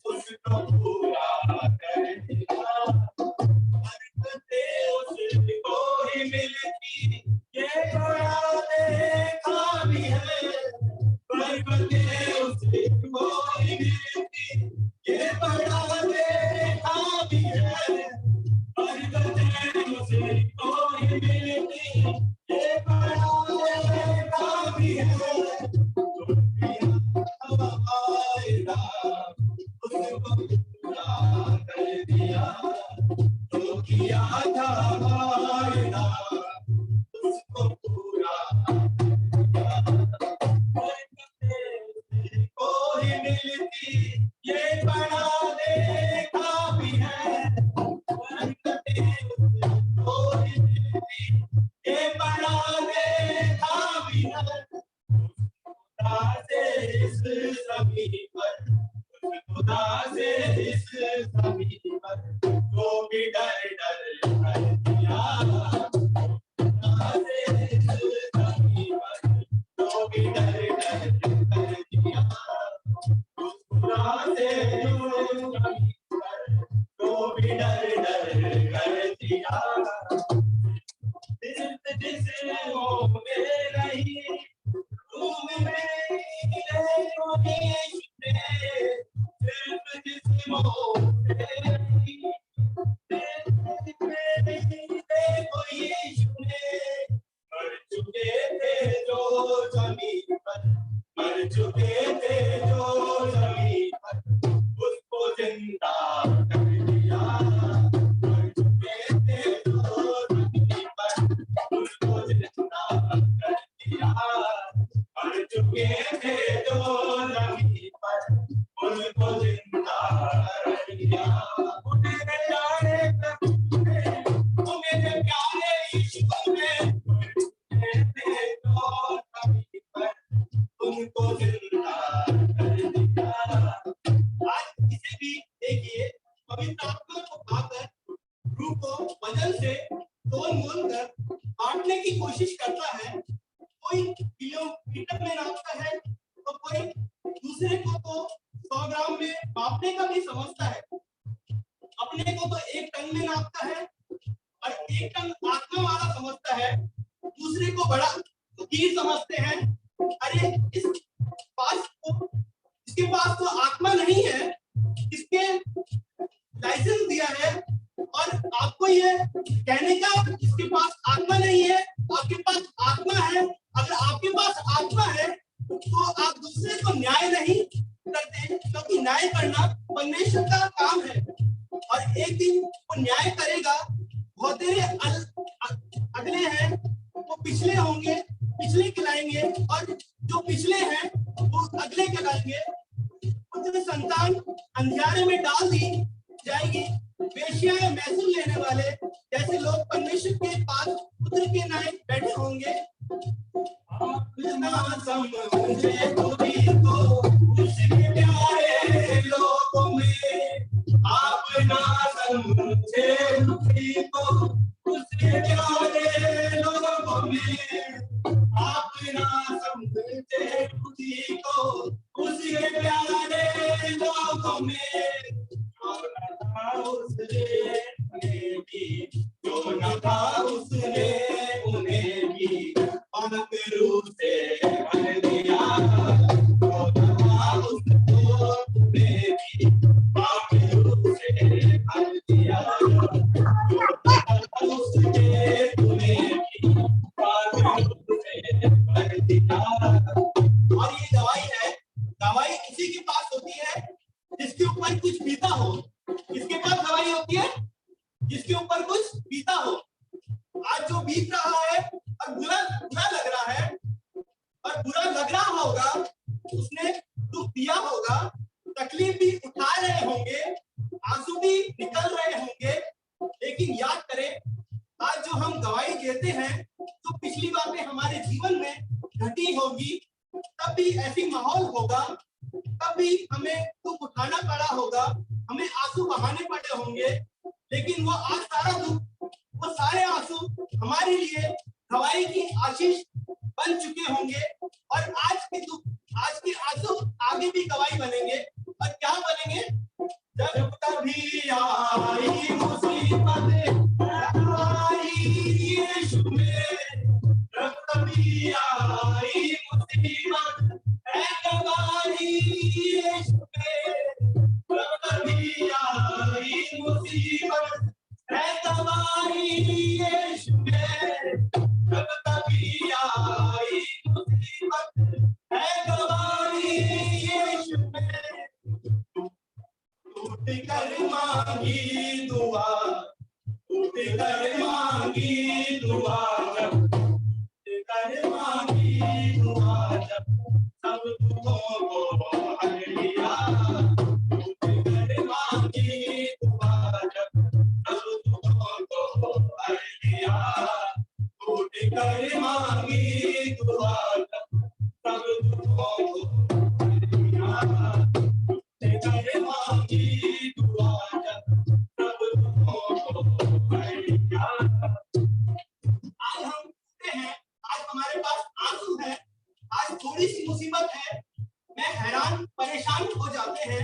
उसको पूरा कर दिया। बरकतें उसको ही मिलती, ये बड़ा देखा भी है। बरकतें उसको ही मिलती, ये बड़ा देखा भी है। बरकतें उसको ही मिलती, ये बड़ा देखा भी है। तो किया था वायदा, उसको पूरा कर दिया। तो किया था वायदा, उसको पूरा कर दिया। बरकतें खुदा से इस ज़मीन पर, उस खुदा से इस ज़मीन पर जो भी डर डर कर दिया, खुदा से इस ज़मीन पर जो भी डर डर कर दिया, उस खुदा से इस ज़मीन पर जो भी डर डर कर दिया। सिर्फ जिस्मों में नहीं, रूह में मिले कोई यीशु ने, सिर्फ जिस्मों में नहीं, सिर्फ में मिले कोई यीशु ने। मर चुके थे जो ज़मीन पर, मर चुके थे जो ज़मीन पर, उसको जिंदा कर दिया। मर चुके थे जो ज़मीन पर, उसको जिंदा कर दिया। मर चुके थे जो ज़मीन पर, उसको जिंदा कर दिया। मेरे प्यारे प्रभु ने, ओ मेरे प्यारे यीशु ने, मर चुके थे जो ज़मीन पर, उनको जिंदा कर दिया। आज किसी भी देखिए पवित्र आत्मा को पाकर रूह को वजन से तोल मोल कर बांटने की कोशिश करता है। कोई किलोमीटर में नापता है तो कोई दूसरे को तो 100 ग्राम में मापने का भी समझता है। अपने को तो 1 टन में नापता है और 1 टन आत्मा वाला समझता है। दूसरे को बड़ा कीर समझते हैं। अरे इसके पास तो आत्मा नहीं है, इसके लाइसेंस दिया है और आपको ये कहने का इसके पास आत्मा नहीं है, आपके पास आत्मा है। अगर आपके पास आत्मा है तो आप दूसरे को न्याय नहीं करते, क्योंकि न्याय करना परमेश्वर का काम है और एक दिन वो न्याय करेगा। बहुत तेरे अगले हैं वो पिछले होंगे, पिछले खिलाएंगे, और जो पिछले हैं वो अगले खिलाएंगे। तेरे संतान अंधियारे में डाल दी जाएगी। वेश्या या महसूल लेने वाले जैसे लोग परमेश्वर के पास पुत्र के नाम बैठे होंगे। अपना समझे खुदी को उसके प्यारे लोगों में, अपना समझे खुदी को उसके प्यारे लोगों में, अपना समझे खुदी को उसके प्यारे लोगों में। उसने भी जो न था उसने उन्हें भी पाकरू से भर दिया। जो न था उसको उन्हें भी पाकरू से भर दिया। जो न था उसने उन्हें भी पाकरू से भर दिया। और ये दवाई है, दवाई किसी के पास होती है जिसके ऊपर कुछ बीता हो। किसके पास दवाई होती है? जिसके ऊपर कुछ बीता हो। आज जो बीत रहा है और बुरा लग रहा है और बुरा लग रहा होगा, उसने दुख दिया होगा, तकलीफ भी उठा रहे होंगे, आंसू भी निकल रहे होंगे, लेकिन याद करें आज जो हम दवाई देते हैं तो पिछली बातें हमारे जीवन में घटी होगी, तब भी ऐसी माहौल होगा, तब भी हमें दुख उठाना पड़ा होगा, हमें आंसू बहाने पड़े होंगे, लेकिन वो आज सारा दुख, वो सारे आंसू हमारे लिए दवाई की आशीष बन चुके होंगे। और आज के दुख, आज के आंसू आगे भी दवाई बनेंगे। और क्या बनेंगे? जब कभी आई मुसीबत यीशु में, जब कभी आई मुसीबत यीशु में, जब कभी आई मुसीबत है दवाई यीशु में, जब कभी आई मुसीबत है दवाई यीशु में। टूट कर मांगी दुआ, टूट कर मांगी दुआ, जब टूट कर मांगी दुआ, जब सब दुखों को हर लिया। टूट कर मांगी दुआ, जब सब दुखों को हर लिया। टूट कर मांगी दुआ, जब सब दुखों हमारे पास आंसू है, आज थोड़ी सी मुसीबत है, मैं हैरान परेशान हो जाते हैं,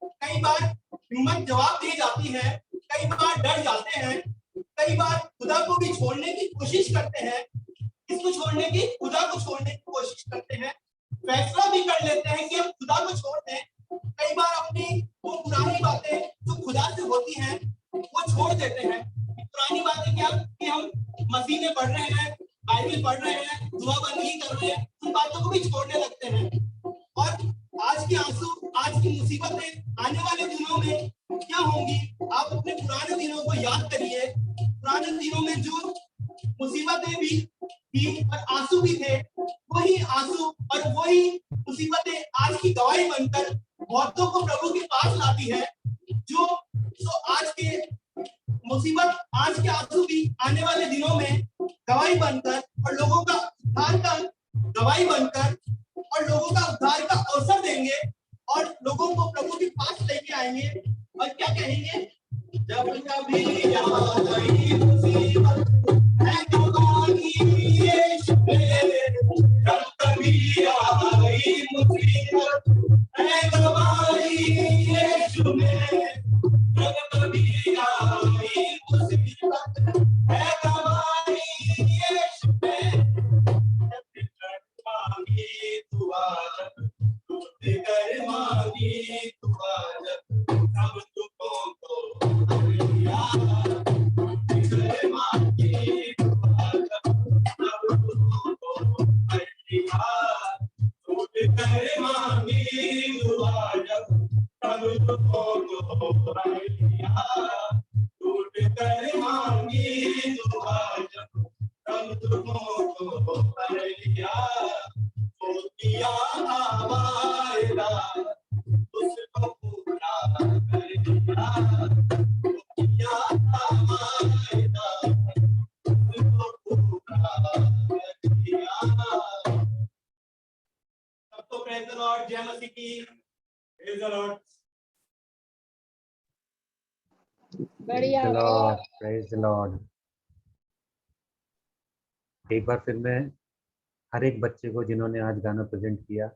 कई बार हिम्मत जवाब दी जाती है, कई बार डर जाते हैं, कई बार खुदा को भी छोड़ने की कोशिश करते हैं, इसको छोड़ने की, खुदा को छोड़ने की कोशिश करते हैं, फैसला भी कर लेते हैं कि हम खुदा को छोड़ दें। कई बार अपनी वो पुरानी बातें जो खुदा से होती हैं वो छोड़ देते हैं। पुरानी बातें क्या कि हम मसीह में पढ़ रहे हैं, बाइबल पढ़ रहे हैं, दुआ बंदगी कर रहे हैं, उन बातों को भी छोड़ने लगते हैं। और आज के आंसू, आज की मुसीबतें आने वाले दिनों में क्या होंगी, आप अपने पुराने दिनों को याद करिए। पुराने दिनों में जो मुसीबतें भी थी और आंसू भी थे, वही आंसू और वही मुसीबतें आज की गवाही बनकर बहुतों को प्रभु के पास लाती है। जो आज के मुसीबत, आज के आंसू भी आने वाले दिनों में गवाही बनकर और लोगों का उद्धार का गवाही बनकर और लोगों का उद्धार का अवसर देंगे और लोगों को प्रभु के पास लेके आएंगे। और क्या कहेंगे, जब कभी याद आई मुसीबत है गवाही यीशु मेरे, जब कभी याद आई मुसीबत है गवाही यीशु मेरे, जब कभी याद आई मुसीबत है गवाही यीशु मेरे, मांगी दुआ कर मांगी दुआ सब दुखों को मांगी दुआ सब दुखों को टूट कर मांगी दुआ सब दुखों को टूट कर मांगी दुआ सब दुखों को किया वायदा उसको पूरा कर दिया, किया वायदा उसको पूरा कर दिया। सबको प्रेज द लॉर्ड, जय मसीह की, प्रेज द लॉर्ड। बढ़िया, प्रेज द लॉर्ड। एक बार फिर मैं हर एक बच्चे को जिन्होंने आज गाना प्रेजेंट किया,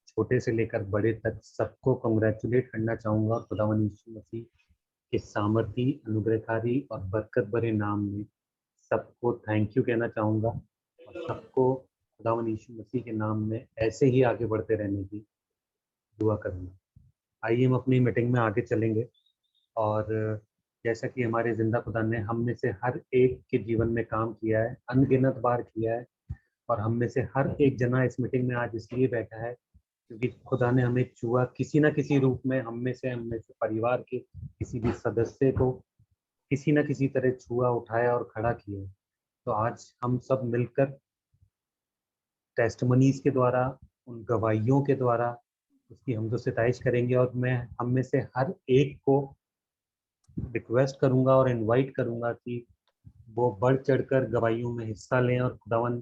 छोटे से लेकर बड़े तक, सबको कंग्रेचुलेट करना चाहूँगा। खुदावन यीशु मसीह के सामर्थी, अनुग्रहकारी और बरकत भरे नाम में सबको थैंक यू कहना चाहूँगा और सबको खुदावन यीशु मसीह के नाम में ऐसे ही आगे बढ़ते रहने की दुआ करूँगा। आइए हम अपनी मीटिंग में आगे चलेंगे। और जैसा कि हमारे जिंदा खुदा ने हम में से हर एक के जीवन में काम किया है, अनगिनत बार किया है, और हम में से हर एक जना इस मीटिंग में आज इसलिए बैठा है क्योंकि खुदा ने हमें छुआ किसी न किसी रूप में। हम में से परिवार के किसी भी सदस्य को किसी न किसी तरह छुआ, उठाया और खड़ा किया। तो आज हम सब मिलकर टेस्टमनीज के द्वारा, उन गवाहियों के द्वारा उसकी हम तो सिताइश करेंगे। और मैं हम में से हर एक को रिक्वेस्ट करूंगा और इनवाइट करूंगा कि वो बढ़ चढ़कर गवाहियों में हिस्सा लें और खुदावन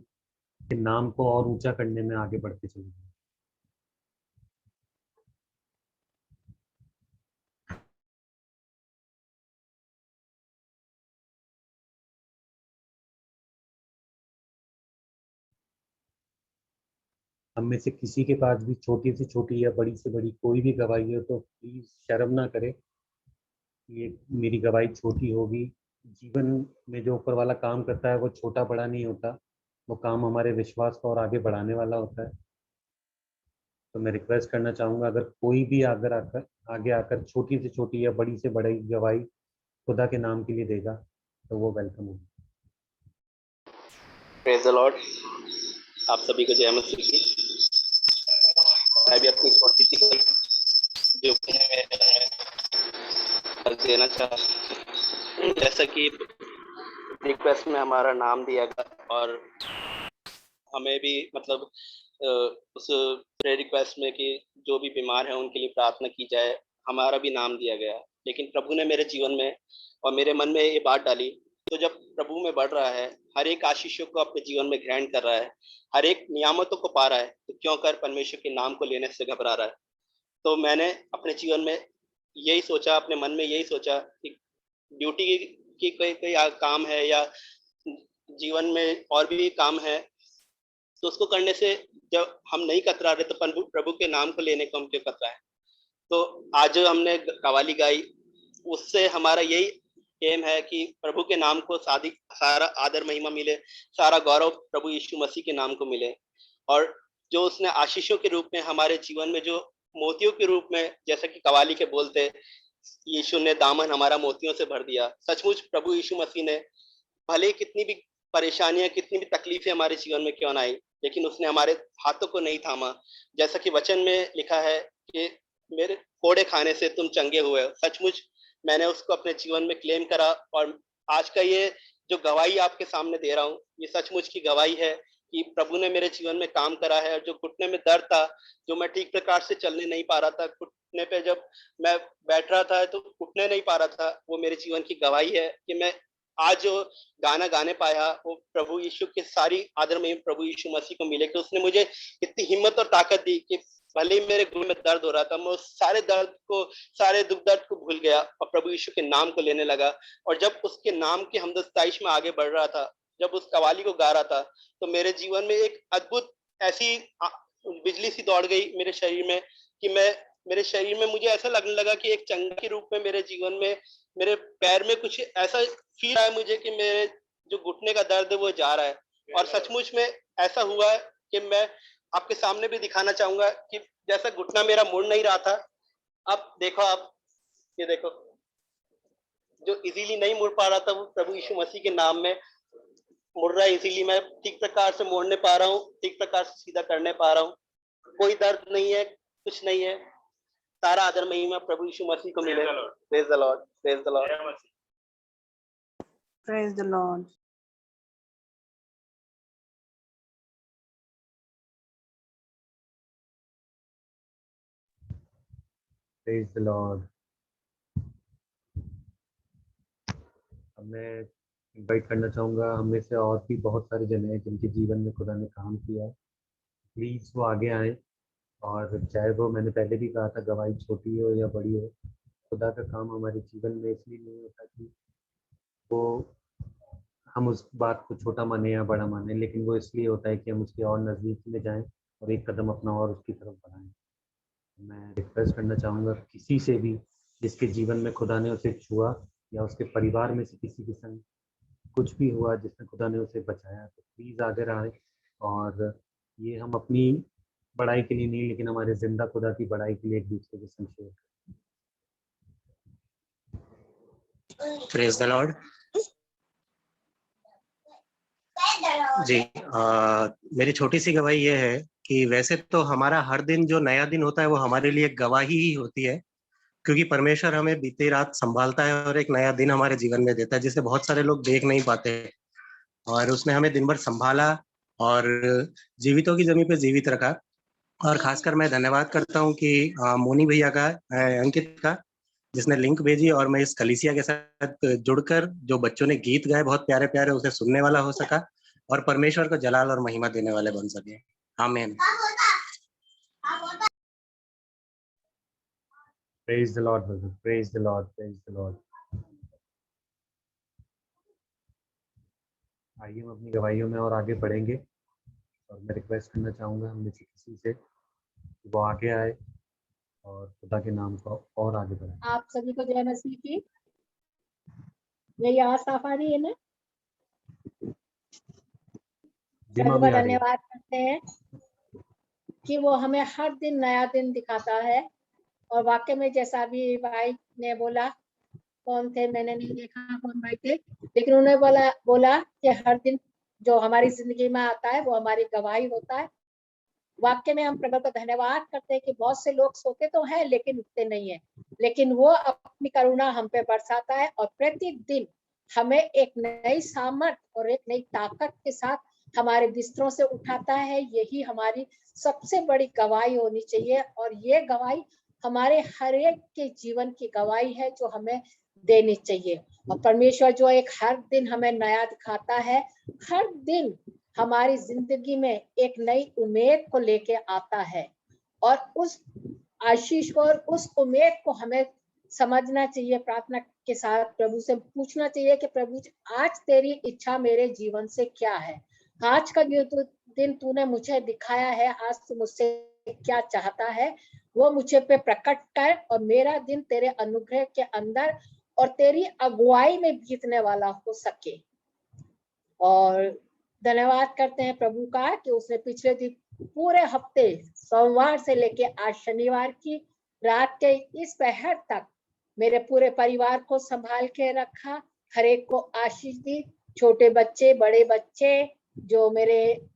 के नाम को और ऊंचा करने में आगे बढ़ते चलेंगे। हम में से किसी के पास भी छोटी से छोटी या बड़ी से बड़ी कोई भी गवाही हो तो प्लीज शर्म ना करे। ये मेरी गवाही छोटी होगी। जीवन में जो ऊपर वाला काम करता है वो छोटा बड़ा नहीं होता, वो काम हमारे विश्वास को और आगे बढ़ाने वाला होता है। तो मैं रिक्वेस्ट करना चाहूँगा, अगर कोई भी आगे आकर छोटी से छोटी या बड़ी से बड़ी गवाही खुदा के नाम के लिए देगा तो वो वेलकम होगी। प्रेज द लॉर्ड, आप सभी को जय मसीह की। मैं भी अपनी छोटी सी जो देना चाहता, जैसा कि रिक्वेस्ट में हमारा नाम दिया गया और हमें भी मतलब उस प्रेयर रिक्वेस्ट में कि जो भी बीमार है उनके लिए प्रार्थना की जाए, हमारा भी नाम दिया गया। लेकिन प्रभु ने मेरे जीवन में और मेरे मन में ये बात डाली तो जब प्रभु में बढ़ रहा है, हर एक आशीषों को अपने जीवन में ग्रहण कर रहा है, हर एक नियामतों को पा रहा है, तो क्यों कर परमेश्वर के नाम को लेने से घबरा रहा है। तो मैंने अपने जीवन में यही सोचा, अपने मन में यही सोचा कि ड्यूटी की कोई काम है या जीवन में और भी काम है, तो उसको करने से जब हम नहीं कतरा रहे तो प्रभु के नाम को लेने को हम क्यों कतराए। तो आज जो हमने कवाली गाई, उससे हमारा यही एम है कि प्रभु के नाम को सारा आदर महिमा मिले, सारा गौरव प्रभु यीशु मसीह के नाम को मिले। और जो उसने आशीषों के रूप में हमारे जीवन में, जो मोतियों के रूप में, जैसा कि कवाली के बोलते, यीशु ने दामन हमारा मोतियों से भर दिया। सचमुच प्रभु यीशु मसीह ने भले कितनी भी परेशानियां, कितनी भी तकलीफें हमारे जीवन में क्यों ना आई, लेकिन उसने हमारे हाथों को नहीं थामा। जैसा कि वचन में लिखा है कि मेरे कोड़े खाने से तुम चंगे हुए। सचमुच मैंने उसको अपने जीवन में क्लेम करा, और आज का ये जो गवाही आपके सामने दे रहा हूँ, ये सचमुच की गवाही है कि प्रभु ने मेरे जीवन में काम करा है। जो घुटने में दर्द था, जो मैं ठीक प्रकार से चलने नहीं पा रहा था, घुटने पे जब मैं बैठ रहा था तो उठने नहीं पा रहा था, वो मेरे जीवन की गवाही है कि मैं आज जो गाना गाने पाया वो प्रभु यीशु के सारी आदर में प्रभु यीशु मसीह को मिले कि उसने मुझे इतनी हिम्मत और ताकत दी कि भले ही मेरे घुटने में दर्द हो रहा था, मैं उस सारे दर्द को, सारे दुख दर्द को भूल गया और प्रभु यीशु के नाम को लेने लगा। और जब उसके नाम की हमदस्ताइश में आगे बढ़ रहा था, जब उस कवाली को गा रहा था, तो मेरे जीवन में एक अद्भुत ऐसी बिजली सी दौड़ गई मेरे शरीर में कि मेरे शरीर में मुझे ऐसा लगने लगा कि एक चंगा के रूप में मेरे जीवन में, मेरे पैर में कुछ ऐसा फील आया मुझे कि मेरे जो घुटने का दर्द है वो जा रहा है। और सचमुच में ऐसा हुआ है कि मैं आपके सामने भी दिखाना चाहूंगा कि जैसा घुटना मेरा मुड़ नहीं रहा था, अब देखो, आप ये देखो, जो इजीली नहीं मुड़ पा रहा था वो प्रभु यीशु मसीह के नाम में मुड़ रहा है। इसीलिए मैं ठीक प्रकार से मोड़ने पा रहा हूँ, ठीक प्रकार से सीधा करने पा रहा हूँ, कोई दर्द नहीं है, कुछ नहीं है। सारा आदर महिमा प्रभु यीशु मसीह को मिले। Praise the lord, praise the lord, praise the lord. Praise the Lord. अब मैं इनवाइट करना चाहूँगा, हम में से और भी बहुत सारे जन हैं जिनके जीवन में खुदा ने काम किया है, प्लीज़ वो आगे आए। और चाहे वो, मैंने पहले भी कहा था, गवाही छोटी हो या बड़ी हो, खुदा का काम हमारे जीवन में इसलिए नहीं होता कि वो हम उस बात को छोटा माने या बड़ा माने, लेकिन वो इसलिए होता है कि हम उसके और नज़दीक में जाएं और एक कदम अपना और उसकी तरफ बढ़ाएं। मैं रिक्वेस्ट करना चाहूँगा किसी से भी जिसके जीवन में खुदा ने उसे छुआ या उसके परिवार में से किसी के संग कुछ भी हुआ जिसने खुदा ने उसे बचाया, तो प्लीज़ आगे आए। और ये हम अपनी बड़ाई के लिए नहीं, लेकिन हमारे जिंदा खुदा की बड़ाई के लिए एक दूसरे के संग शेयर करें। Praise the Lord. जी, मेरी छोटी सी गवाही ये है कि वैसे तो हमारा हर दिन जो नया दिन होता है वो हमारे लिए गवाही ही होती है, क्योंकि परमेश्वर हमें बीती रात संभालता है और एक नया दिन हमारे जीवन में देता है जिसे बहुत सारे लोग देख नहीं पाते। और उसने हमें दिन भर संभाला और जीवितों की जमीन पे जीवित रखा। और खासकर मैं धन्यवाद करता हूँ कि मोनी भैया का, अंकित का, जिसने लिंक भेजी और मैं इस कलीसिया के साथ जुड़कर जो बच्चों ने गीत गाए बहुत प्यारे प्यारे, उसे सुनने वाला हो सका और परमेश्वर को जलाल और महिमा देने वाले बन सके। आमीन। Praise the Lord brother, praise the lord, praise the Lord. आइए हम अपनी गवाहियों में और आगे बढ़ेंगे और मैं रिक्वेस्ट करना चाहूँगा हम में से किसी से कि वो आगे आए और खुदा के नाम को और आगे बढ़ाए। आप सभी को जय मसीह की। मेरी आवाज साफ आ रही है ना? धन्यवाद करते हैं कि वो हमें हर दिन नया दिन दिखाता है। और वाकई में जैसा भी भाई ने बोला, कौन थे मैंने नहीं देखा कौन भाई थे, लेकिन उन्होंने बोला कि हर दिन जो हमारी जिंदगी में आता है वो हमारी गवाही होता है। वाकई में हम प्रभु का धन्यवाद करते हैं कि बहुत से लोग सोते तो हैं लेकिन उठते नहीं है, लेकिन वो अपनी करुणा हम पे बरसाता है और प्रतिदिन हमें एक नई सामर्थ और एक नई ताकत के साथ हमारे बिस्तरों से उठाता है। यही हमारी सबसे बड़ी गवाही होनी चाहिए और ये गवाही हमारे हर एक के जीवन की गवाही है जो हमें देनी चाहिए। और परमेश्वर जो एक हर दिन हमें नया दिखाता है, हर दिन हमारी जिंदगी में एक नई उम्मीद को लेके आता है, और उस आशीष को और उस उम्मीद को हमें समझना चाहिए। प्रार्थना के साथ प्रभु से पूछना चाहिए कि प्रभु आज तेरी इच्छा मेरे जीवन से क्या है, आज का जो दिन तूने मुझे दिखाया है, आज तू मुझसे क्या चाहता है, वो मुझे पे प्रकट कर, और मेरा दिन तेरे अनुग्रह के अंदर और तेरी अगुवाई में बीतने वाला हो सके। और धन्यवाद करते हैं प्रभु का कि उसने पिछले दिन पूरे हफ्ते सोमवार से लेके आज शनिवार की रात के इस पहर तक मेरे पूरे परिवार को संभाल के रखा, हर एक को आशीष दी, छोटे बच्चे, बड़े बच्चे, जो मेरे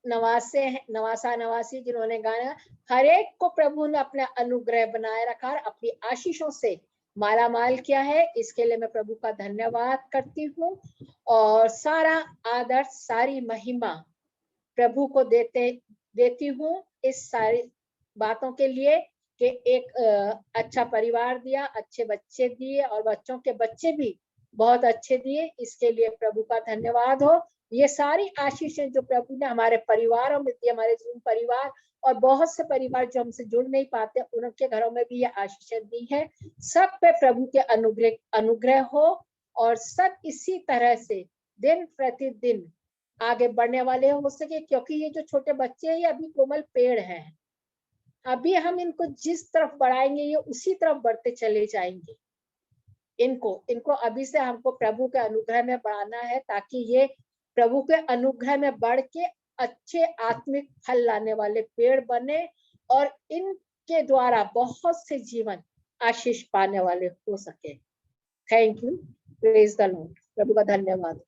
नवासे हैं, नवासा नवासी जिन्होंने गाना, हर एक को प्रभु ने अपना अनुग्रह बनाए रखा, अपनी आशीषों से माला माल किया है। इसके लिए मैं प्रभु का धन्यवाद करती हूँ, और सारा आदर, सारी महिमा प्रभु को देती हूँ इस सारी बातों के लिए कि एक अच्छा परिवार दिया, अच्छे बच्चे दिए, और बच्चों के बच्चे भी बहुत अच्छे दिए। इसके लिए प्रभु का धन्यवाद हो। ये सारी आशीषें जो प्रभु ने हमारे परिवारों में दी, हमारे जूम परिवार और बहुत से परिवार जो हमसे जुड़ नहीं पाते, उनके घरों में भी ये आशीषें दी है। सब पे प्रभु के अनुग्रह हो, और सब इसी तरह से दिन प्रतिदिन आगे बढ़ने वाले हो सके, क्योंकि ये जो छोटे बच्चे हैं ये अभी कोमल पेड़ हैं, अभी हम इनको जिस तरफ बढ़ाएंगे ये उसी तरफ बढ़ते चले जाएंगे। इनको अभी से हमको प्रभु के अनुग्रह में बढ़ाना है, ताकि ये प्रभु के अनुग्रह में बढ़ के अच्छे आत्मिक फल लाने वाले पेड़ बने, और इनके द्वारा बहुत से जीवन आशीष पाने वाले हो सके। Thank you, praise the lord. प्रभु का धन्यवाद।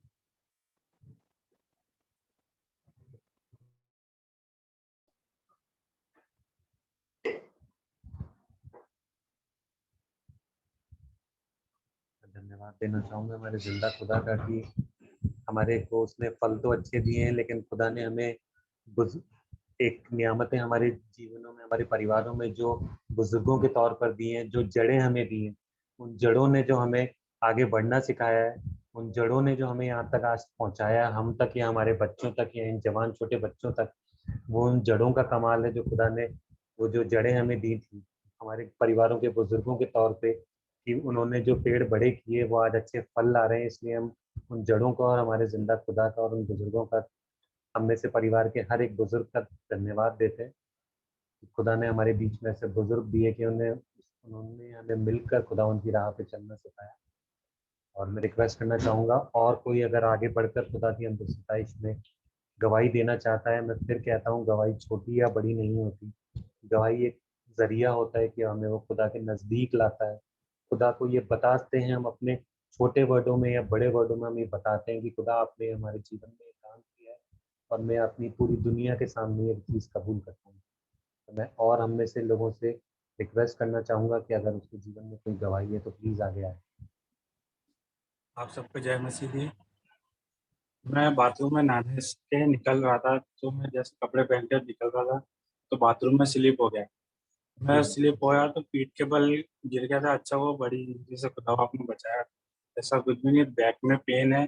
धन्यवाद देना चाहूँगा हमारे जिंदा खुदा का कि हमारे को उसने फल तो अच्छे दिए हैं, लेकिन खुदा ने हमें एक नियामतें हमारे जीवनों में, हमारे परिवारों में जो बुजुर्गों के तौर पर दी हैं, जो जड़ें हमें दी हैं, उन जड़ों ने जो हमें आगे बढ़ना सिखाया है, उन जड़ों ने जो हमें यहाँ तक आज पहुँचाया, हम तक या हमारे बच्चों तक या इन जवान छोटे बच्चों तक, वो उन जड़ों का कमाल है जो खुदा ने, वो जो जड़ें हमें दी थी हमारे परिवारों के बुजुर्गों के तौर पे, कि उन्होंने जो पेड़ बड़े किए वो आज अच्छे फल ला रहे हैं। इसलिए हम उन जड़ों का और हमारे जिंदा खुदा का और उन बुजुर्गों का, हम में से परिवार के हर एक बुजुर्ग का धन्यवाद देते हैं। खुदा ने हमारे बीच में ऐसे बुजुर्ग दिए कि उन्होंने हमें मिलकर खुदा उनकी राह पे चलना सिखाया। और मैं रिक्वेस्ट करना चाहूँगा, और कोई अगर आगे बढ़कर खुदा की अंदर सताइश में गवाही देना चाहता है, मैं फिर कहता हूँ गवाही छोटी या बड़ी नहीं होती, गवाही एक जरिया होता है कि हमें वो खुदा के नज़दीक लाता है। खुदा को ये बताते हैं हम अपने छोटे वर्डों में या बड़े वर्डों में, हम ये बताते हैं कि खुदा आपने हमारे जीवन में काम किया है, और मैं अपनी पूरी दुनिया के सामने ये चीज़ कबूल करता हूँ। तो मैं और हम में से लोगों से रिक्वेस्ट करना चाहूँगा कि अगर उसके जीवन में कोई गवाही है तो प्लीज़ आगे आए। आप सबको जय मसीह जी। मैं बाथरूम में नहाने से निकल रहा था, तो मैं जैसे कपड़े पहन कर निकल रहा था तो बाथरूम में स्लिप हो गया। मैं स्लिप होया तो पीठ के बल गिर गया था। अच्छा वो बड़ी जैसे खुदा आपने बचाया, ऐसा कुछ भी नहीं। बैक में पेन है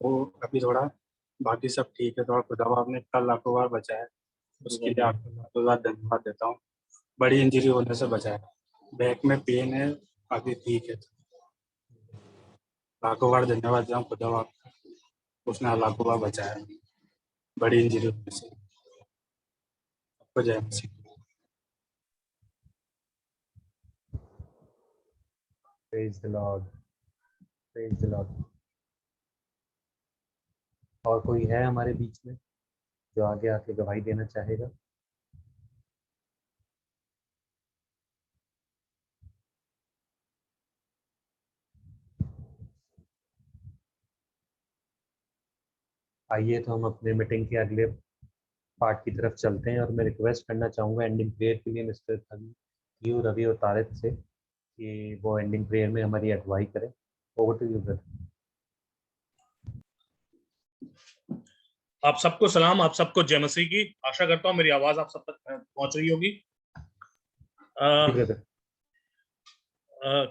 वो अभी थोड़ा, बाकी सब ठीक है। थोड़ा खुदा आपने इतना लाखों बार बचाया, उसके लिए आपको लाखों बार धन्यवाद देता हूँ। बड़ी इंजरी होने से बचाया। बैक में पेन है, अभी ठीक है। लाखों बार धन्यवाद देता हूँ खुदा आपका, उसने लाखों बार बचाया बड़ी इंजरी होने से। आपको जय Masih. Praise the lord, praise the lord. और कोई है हमारे बीच में जो आगे आके गवाही देना चाहेगा? आइए तो हम अपने मीटिंग के अगले पार्ट की तरफ चलते हैं, और मैं रिक्वेस्ट करना चाहूँगा एंडिंग प्रेयर के लिए मिस्टर थगी, रवि और तारिक से कि वो एंडिंग प्रेयर में हमारी अगुवाई करें। Over to you brother. आप सबको सलाम, आप सबको जय मसीह की। आशा करता हूँ मेरी आवाज आप सब तक पहुंच रही होगी।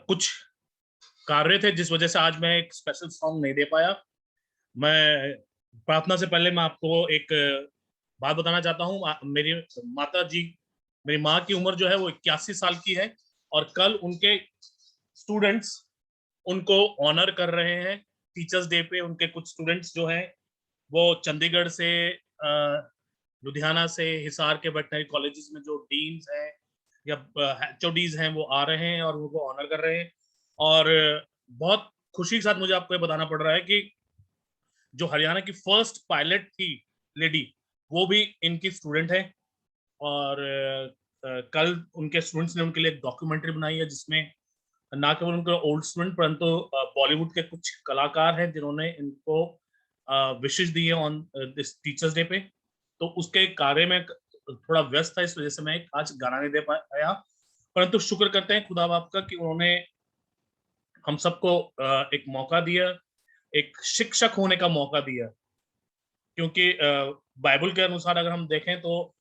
कुछ कार्य थे, जिस वजह से आज मैं एक स्पेशल सॉन्ग नहीं दे पाया। मैं प्रार्थना से पहले मैं आपको एक बात बताना चाहता हूँ। मेरी माता जी, मेरी माँ की उम्र जो है वो 81 साल की है, और कल उनके स्टूडेंट्स उनको ऑनर कर रहे हैं टीचर्स डे पे। उनके कुछ स्टूडेंट्स जो हैं वो चंडीगढ़ से, लुधियाना से, हिसार के वेटनरी कॉलेजेस में जो डीन्स हैं या एचओडीज हैं वो आ रहे हैं और उनको ऑनर कर रहे हैं। और बहुत खुशी के साथ मुझे आपको ये बताना पड़ रहा है कि जो हरियाणा की फर्स्ट पायलट थी लेडी, वो भी इनकी स्टूडेंट है। और कल उनके स्टूडेंट्स ने उनके लिए एक डॉक्यूमेंट्री बनाई है, जिसमें ना केवल उनके ओल्ड स्टूडेंट परंतु बॉलीवुड के कुछ कलाकार हैं जिन्होंने इनको विशेष दी है ऑन दिस टीचर्स डे पे। तो उसके कार्य में थोड़ा व्यस्त था, इस वजह से मैं आज गाना नहीं दे पाया। परंतु शुक्र करते हैं खुदा बाप का कि उन्होंने हम सबको एक मौका दिया, एक शिक्षक होने का मौका दिया। क्योंकि बाइबल के अनुसार अगर हम देखें तो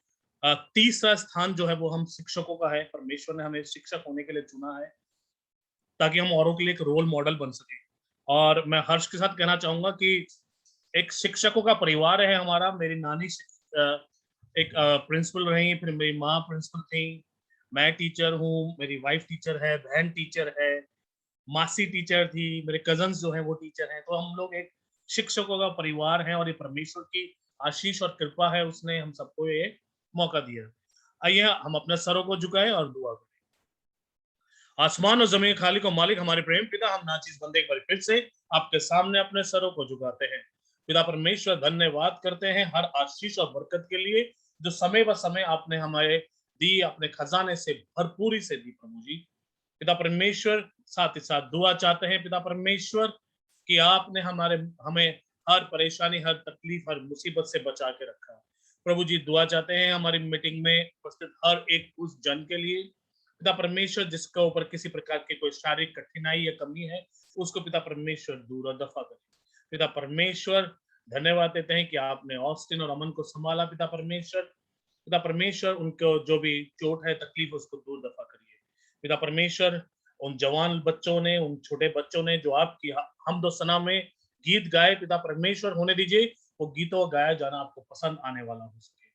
तीसरा स्थान जो है वो हम शिक्षकों का है। परमेश्वर ने हमें शिक्षक होने के लिए चुना है ताकि हम औरों के लिए एक रोल मॉडल बन सके। और मैं हर्ष के साथ कहना चाहूंगा कि एक शिक्षकों का परिवार है हमारा। मेरी नानी एक प्रिंसिपल रही, फिर मेरी माँ प्रिंसिपल थी, मैं टीचर हूँ, मेरी वाइफ टीचर है, बहन टीचर है, मासी टीचर थी, मेरे कजन्स जो हैं वो टीचर हैं। तो हम लोग एक शिक्षकों का परिवार हैं और ये परमेश्वर की आशीष और कृपा है, उसने हम सबको ये मौका दिया। आइए हम अपने सरों को झुकाएं और दुआ करें। आसमान और जमीन खालिक और मालिक हमारे प्रेम पिता, हम नाचीज बंदे एक बार फिर से आपके सामने अपने सरों को झुकाते हैं। पिता परमेश्वर, धन्यवाद करते हैं हर आशीष और बरकत के लिए जो समय व समय आपने हमारे दी, अपने खजाने से भरपूरी से दी प्रभु जी। पिता परमेश्वर, साथ ही साथ दुआ चाहते हैं पिता परमेश्वर कि आपने हमें हर परेशानी, हर तकलीफ, हर मुसीबत से बचा के रखा। प्रभु जी दुआ चाहते हैं हमारी मीटिंग में उपस्थित हर एक उस जन के लिए पिता परमेश्वर जिसके ऊपर किसी प्रकार की कोई शारीरिक कठिनाई या कमी है, उसको पिता परमेश्वर दूर और दफा करें। पिता परमेश्वर धन्यवाद देते हैं कि आपने ऑस्टिन और अमन को संभाला। पिता परमेश्वर उनको जो भी चोट है, तकलीफ, उसको दूर दफा करिए। पिता परमेश्वर उन जवान बच्चों ने, उन छोटे बच्चों ने जो आपकी हमदो सना में गीत गाए, पिता परमेश्वर होने दीजिए वो गीतों गाया जाना आपको पसंद आने वाला हो सके।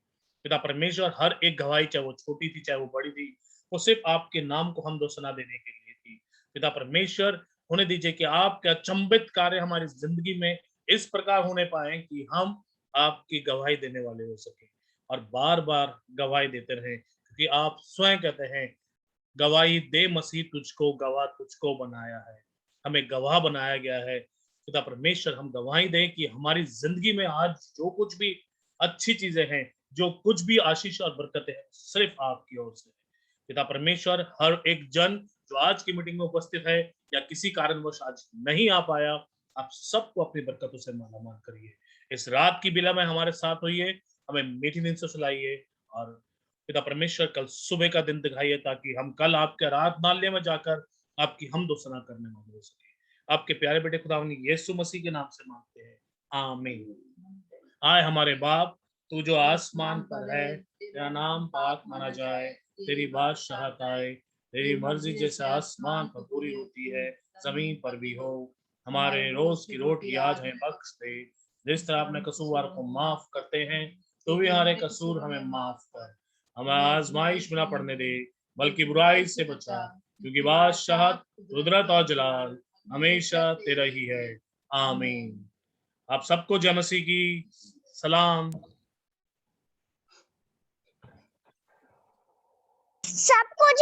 पिता परमेश्वर हर एक गवाही, चाहे वो छोटी थी चाहे वो बड़ी थी, वो सिर्फ आपके नाम को हमदो सना देने के लिए थी। पिता परमेश्वर होने दीजिए कि आपके अचंभित कार्य हमारी जिंदगी में इस प्रकार होने पाए कि हम आपकी गवाही देने वाले हो सके और बार बार गवाही देते रहे, क्योंकि आप स्वयं कहते हैं गवाही दे मसीह तुझको, गवाह तुझको बनाया है। हमें गवाह बनाया गया है। पिता परमेश्वर हम गवाही दें कि हमारी जिंदगी में आज जो कुछ भी अच्छी चीजें हैं, जो कुछ भी आशीष और बरकतें हैं, सिर्फ आपकी ओर से। पिता परमेश्वर हर एक जन जो आज की मीटिंग में उपस्थित है या किसी कारणवश आज नहीं आ पाया, आप सबको अपनी बरकतों से मालामाल करिए। इस रात की बिला में हमारे साथ होइए, हमें मीठी नींद से सुलाइए और पिता परमेश्वर कल सुबह का दिन दिखाइए ताकि हम कल आपके आराधनालय में जाकर आपकी हमदो सना करने वाले हो सके। आपके प्यारे बेटे खुदावंद यीशु मसीह के नाम से मांगते हैं, आमीन। आए हमारे बाप, तू जो आसमान पर है, तेरा नाम पाक माना जाए, तेरी बादशाहत आए, तेरी मर्जी जैसे आसमान पर पूरी होती है जमीन पर भी हो। हमारे रोज की रोटी आज हमें बख्श दे, जिस तरह अपने कसूरवार को माफ करते हैं, तो भी हमारे कसूर हमें माफ कर। हमें आजमाइश में न पड़ने दे, बल्कि बुराई से बचा, क्योंकि बादशाहत, कुदरत और जलाल हमेशा तेरा ही है, आमीन। आप सबको जय मसीह की सलाम। सबको